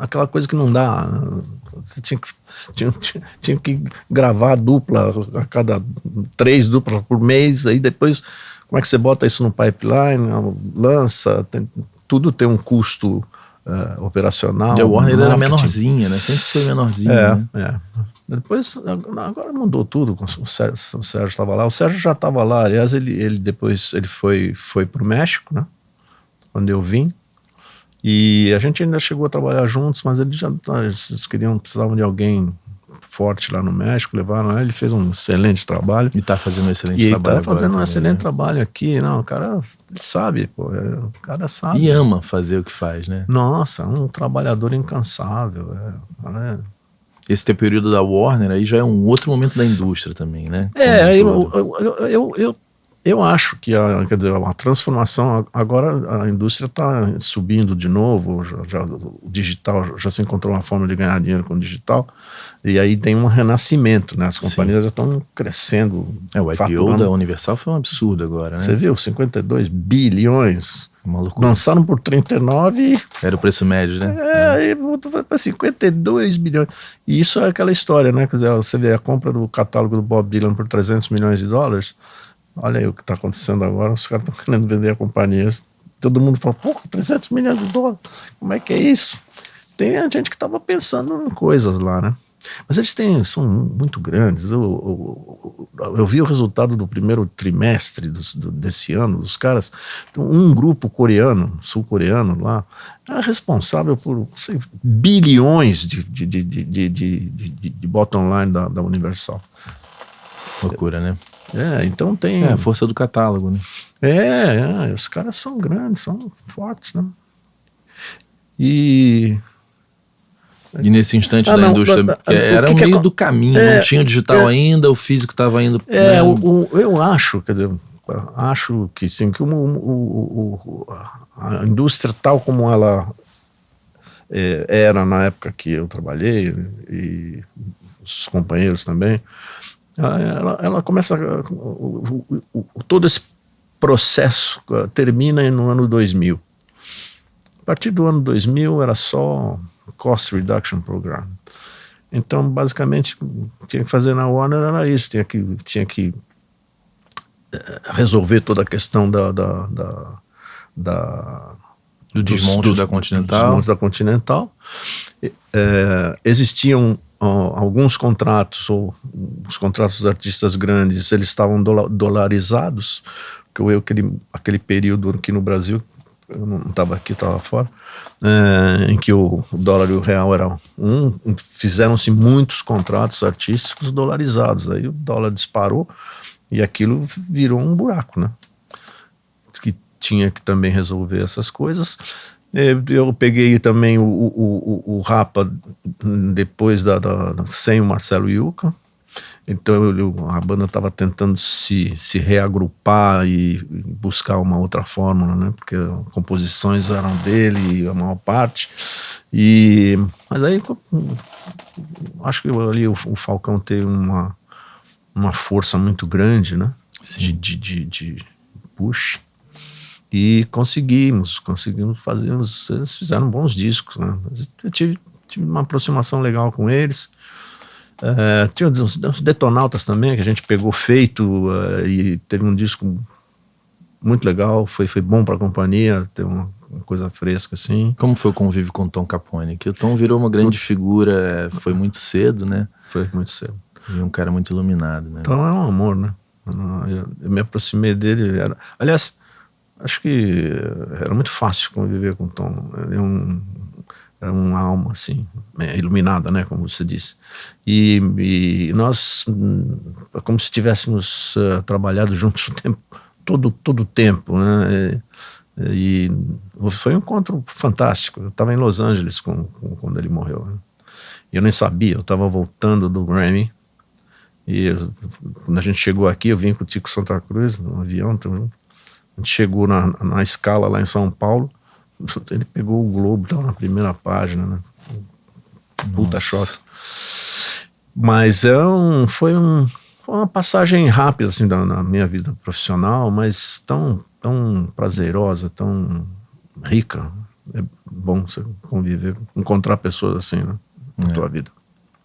Aquela coisa que não dá. Você tinha que gravar dupla a cada 3 duplas por mês, aí depois como é que você bota isso no pipeline, lança, tudo tem um custo operacional. E a Warner era marketing. menorzinha, né? Sempre foi menorzinha. Né? Depois, agora mudou tudo. O Sérgio estava lá. O Sérgio já estava lá. Aliás, ele depois ele foi para o México, né? Quando eu vim. E a gente ainda chegou a trabalhar juntos, mas eles precisavam de alguém forte lá no México, levaram ele, fez um excelente trabalho. E tá fazendo um excelente trabalho. E tá fazendo um excelente né? trabalho aqui. Não, o cara sabe, pô. O cara sabe. E ama fazer o que faz, né? Nossa, um trabalhador incansável. Esse teu período da Warner aí já é um outro momento da indústria também, né? Eu acho que quer dizer, a transformação, agora a indústria está subindo de novo, o digital já se encontrou uma forma de ganhar dinheiro com o digital, e aí tem um renascimento, né? As companhias já estão crescendo. O IPO da Universal foi um absurdo agora, né? Você viu, 52 bilhões, uma loucura. Lançaram por 39. Era o preço médio, né? Aí voltou para 52 bilhões. E isso é aquela história, né? Quer dizer, você vê a compra do catálogo do Bob Dylan por 300 milhões de dólares. Olha aí o que está acontecendo agora. Os caras estão querendo vender a companhia. Todo mundo fala, pô, 300 milhões de dólares. Como é que é isso? Tem a gente que estava pensando em coisas lá, né? Mas eles são muito grandes. Eu vi o resultado do primeiro trimestre desse ano, dos caras. Um grupo coreano, sul-coreano lá, era responsável por bilhões de bottom line da Universal. Loucura, né? Então tem... a força do catálogo, né? Os caras são grandes, são fortes, né? E nesse instante da indústria, era meio do caminho, não tinha o digital ainda, o físico estava indo... Eu acho, quer dizer, acho que sim, que a indústria tal como ela era na época que eu trabalhei, e os companheiros também, ela começa, todo esse processo termina no ano 2000. A partir do ano 2000 era só Cost Reduction Program. Então, basicamente, tinha que fazer na Warner era isso, tinha que resolver toda a questão do desmonte da Continental. Existiam alguns contratos, ou os contratos dos artistas grandes, eles estavam dolarizados, porque aquele período aqui no Brasil, eu não estava aqui, estava fora, em que o dólar e o real eram fizeram-se muitos contratos artísticos dolarizados, aí o dólar disparou e aquilo virou um buraco, né? Que tinha que também resolver essas coisas. Eu peguei também o Rapa depois sem o Marcelo Yuca. Então a banda estava tentando se reagrupar e buscar uma outra fórmula, né? Porque as composições eram dele, a maior parte. Mas aí acho que ali o Falcão teve uma força muito grande, né? De push. E conseguimos fazer, eles fizeram bons discos, né? Eu tive uma aproximação legal com eles. Tinha uns Detonautas também, que a gente pegou feito, e teve um disco muito legal, foi bom para a companhia, ter uma coisa fresca assim. Como foi o convívio com o Tom Capone? Que o Tom virou uma grande figura, foi muito cedo, né? Foi muito cedo. E um cara muito iluminado, né? Então é um amor, né? Eu me aproximei dele. Aliás, acho que era muito fácil conviver com o Tom. Ele era uma alma, assim, iluminada, né, como você disse. E nós, como se tivéssemos trabalhado juntos o tempo, todo o tempo, né, e foi um encontro fantástico. Eu estava em Los Angeles quando ele morreu, né? E eu nem sabia, eu estava voltando do Grammy, e quando a gente chegou aqui, eu vim com o Tico Santa Cruz, no avião, a gente chegou na escala lá em São Paulo, ele pegou o Globo, estava na primeira página, né? Puta choque. Mas foi uma passagem rápida, assim, na minha vida profissional, mas tão prazerosa, tão rica. É bom você conviver, encontrar pessoas assim, né, na tua vida.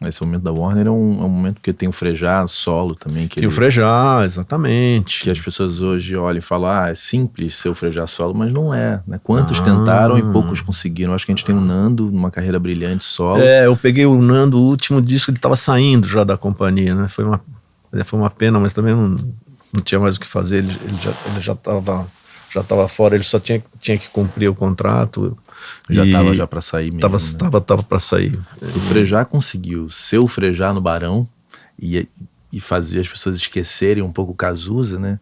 Esse momento da Warner é um momento que tem o Frejá solo também. Tem o Frejá, exatamente. Que as pessoas hoje olham e falam, é simples ser o Frejá solo, mas não é, né? Quantos tentaram e poucos conseguiram. Acho que a gente tem o Nando, numa carreira brilhante solo. Eu peguei o Nando, o último disco, ele estava saindo já da companhia, né? Foi uma pena, mas também não tinha mais o que fazer, ele já estava fora, ele só tinha que cumprir o contrato. Já estava já para sair mesmo. Tava para sair. O Frejá conseguiu ser o Frejá no Barão e fazer as pessoas esquecerem um pouco o Cazuza, né?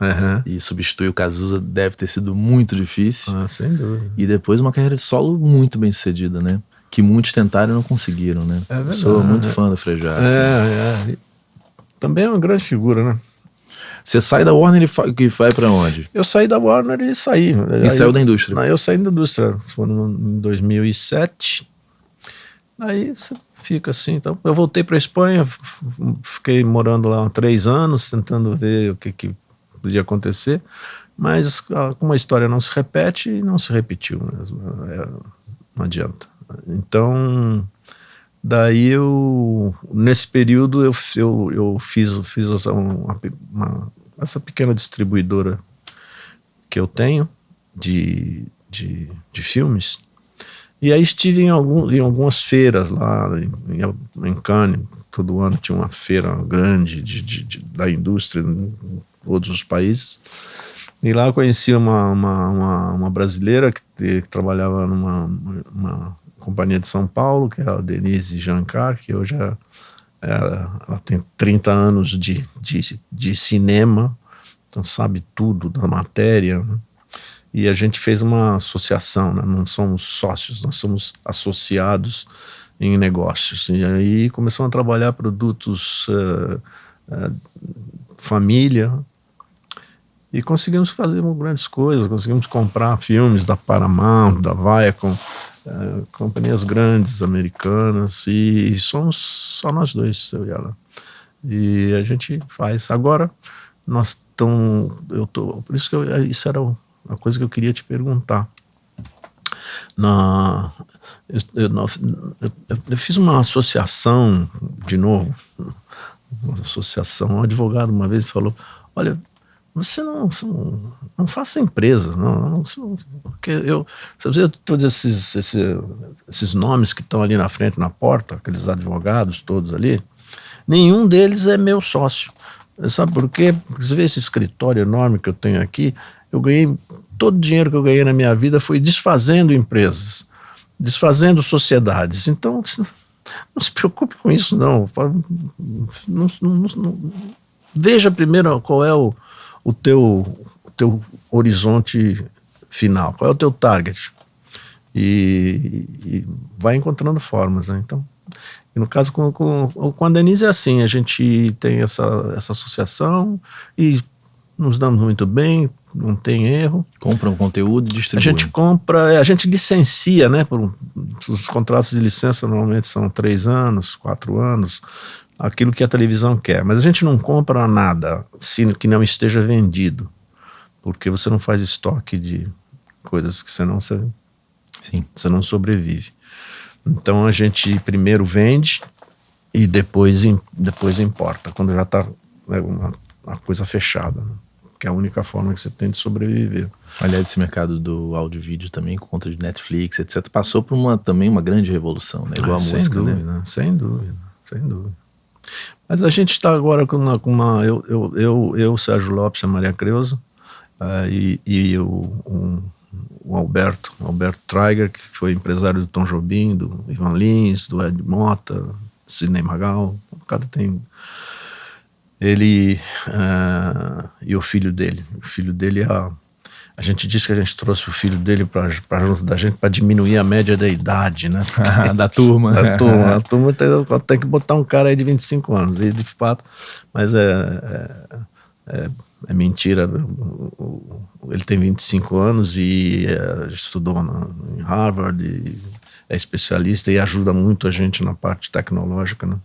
E substituir o Cazuza deve ter sido muito difícil. Sem dúvida. E depois uma carreira de solo muito bem sucedida, né? Que muitos tentaram e não conseguiram, né? É verdade. Sou muito fã do Frejá. Assim. Também é uma grande figura, né? Você sai da Warner e vai pra onde? Eu saí da Warner e saí. E saiu da indústria? Eu saí da indústria, foi em 2007. Aí você fica assim. Então, eu voltei para a Espanha, fiquei morando lá há 3 anos, tentando ver o que podia acontecer. Mas como a história não se repete, não se repetiu mesmo. Não adianta. Então, daí nesse período eu fiz essa pequena distribuidora que eu tenho de filmes, e aí estive em algumas feiras lá em Cannes. Todo ano tinha uma feira grande da indústria em todos os países, e lá eu conheci uma brasileira que trabalhava numa companhia de São Paulo, que é a Denise Jancar, que hoje ela tem 30 anos de cinema, então sabe tudo da matéria, né? E a gente fez uma associação, né? Não somos sócios, nós somos associados em negócios. E aí começamos a trabalhar produtos família, e conseguimos fazer grandes coisas, conseguimos comprar filmes da Paramount, da Viacom, companhias grandes americanas, e somos só nós dois, eu e ela. E a gente faz. Agora, por isso que isso era a coisa que eu queria te perguntar. Eu fiz uma associação, de novo, um advogado uma vez falou, olha, você não faça empresas, não, porque você vê todos esses nomes que estão ali na frente, na porta, aqueles advogados todos ali, nenhum deles é meu sócio. Sabe por quê? Porque você vê esse escritório enorme que eu tenho aqui, eu ganhei, todo o dinheiro que eu ganhei na minha vida foi desfazendo empresas, desfazendo sociedades. Então, não se preocupe com isso, não. Veja primeiro qual é o teu horizonte final, qual é o teu target, e vai encontrando formas, né? Então, e no caso com a Denise é assim, a gente tem essa associação e nos damos muito bem, não tem erro. Compra um conteúdo e distribui. A gente compra, a gente licencia, né? Os contratos de licença normalmente são 3 anos, 4 anos, aquilo que a televisão quer. Mas a gente não compra nada que não esteja vendido, porque você não faz estoque de coisas, porque senão você não sobrevive. Então a gente primeiro vende e depois importa, quando já está uma coisa fechada, né? Que é a única forma que você tem de sobreviver. Aliás, esse mercado do áudio e vídeo também, com conta de Netflix, etc., passou por também uma grande revolução, né? Igual a música, dúvida, né? Sem dúvida. Mas a gente está agora com uma eu, Sérgio Lopes e a Maria Creuza, E o Alberto Traeger, que foi empresário do Tom Jobim, do Ivan Lins, do Ed Mota, Sidney Magal, o cara tem... Ele e o filho dele. O filho dele, a gente disse que a gente trouxe o filho dele para junto da gente para diminuir a média da idade, né? Da turma. A turma tem que botar um cara aí de 25 anos, e de fato, mas é mentira. Ele tem 25 anos e estudou em Harvard, e é especialista e ajuda muito a gente na parte tecnológica, né?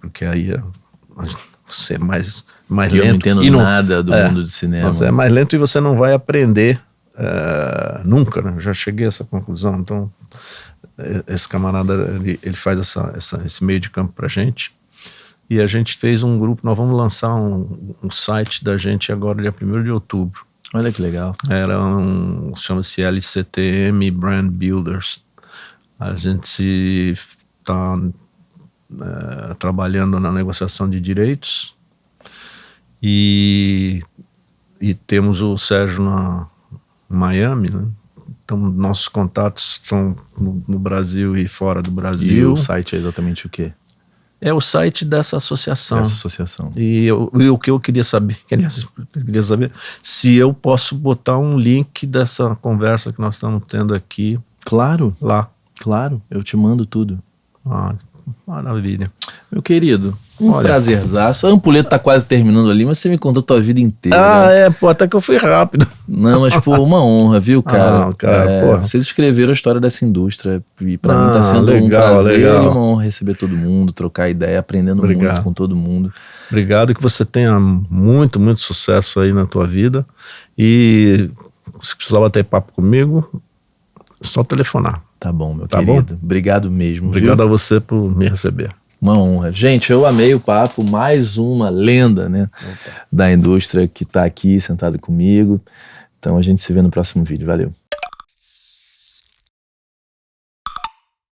Porque aí você é mais lento. Eu não entendo nada do mundo de cinema. Você é mais lento e você não vai aprender nunca, né? Eu já cheguei a essa conclusão. Então, esse camarada, ele faz esse meio de campo pra gente. E a gente fez um grupo, nós vamos lançar um site da gente agora, dia 1º de outubro. Olha que legal. Chama-se LCTM Brand Builders. A gente está trabalhando na negociação de direitos e temos o Sérgio na Miami, né? Então nossos contatos são no Brasil e fora do Brasil. E o site é exatamente o quê? É o site dessa associação. E o que eu queria saber se eu posso botar um link dessa conversa que nós estamos tendo aqui. Claro. Lá. Claro, eu te mando tudo. Maravilha. Meu querido, prazerzaço. A Ampulheta tá quase terminando ali, mas você me contou a tua vida inteira. Né? Até que eu fui rápido. Não, mas uma honra, viu, cara? Cara, vocês escreveram a história dessa indústria e pra mim tá sendo um prazer e uma honra receber todo mundo, trocar ideia, aprendendo muito com todo mundo. Obrigado, que você tenha muito, muito sucesso aí na tua vida, e se precisar bater papo comigo, é só telefonar. Tá bom, meu querido. Bom? Obrigado mesmo. Obrigado a você por me receber. Uma honra. Gente, eu amei o papo. Mais uma lenda, né, da indústria que tá aqui sentado comigo. Então a gente se vê no próximo vídeo. Valeu.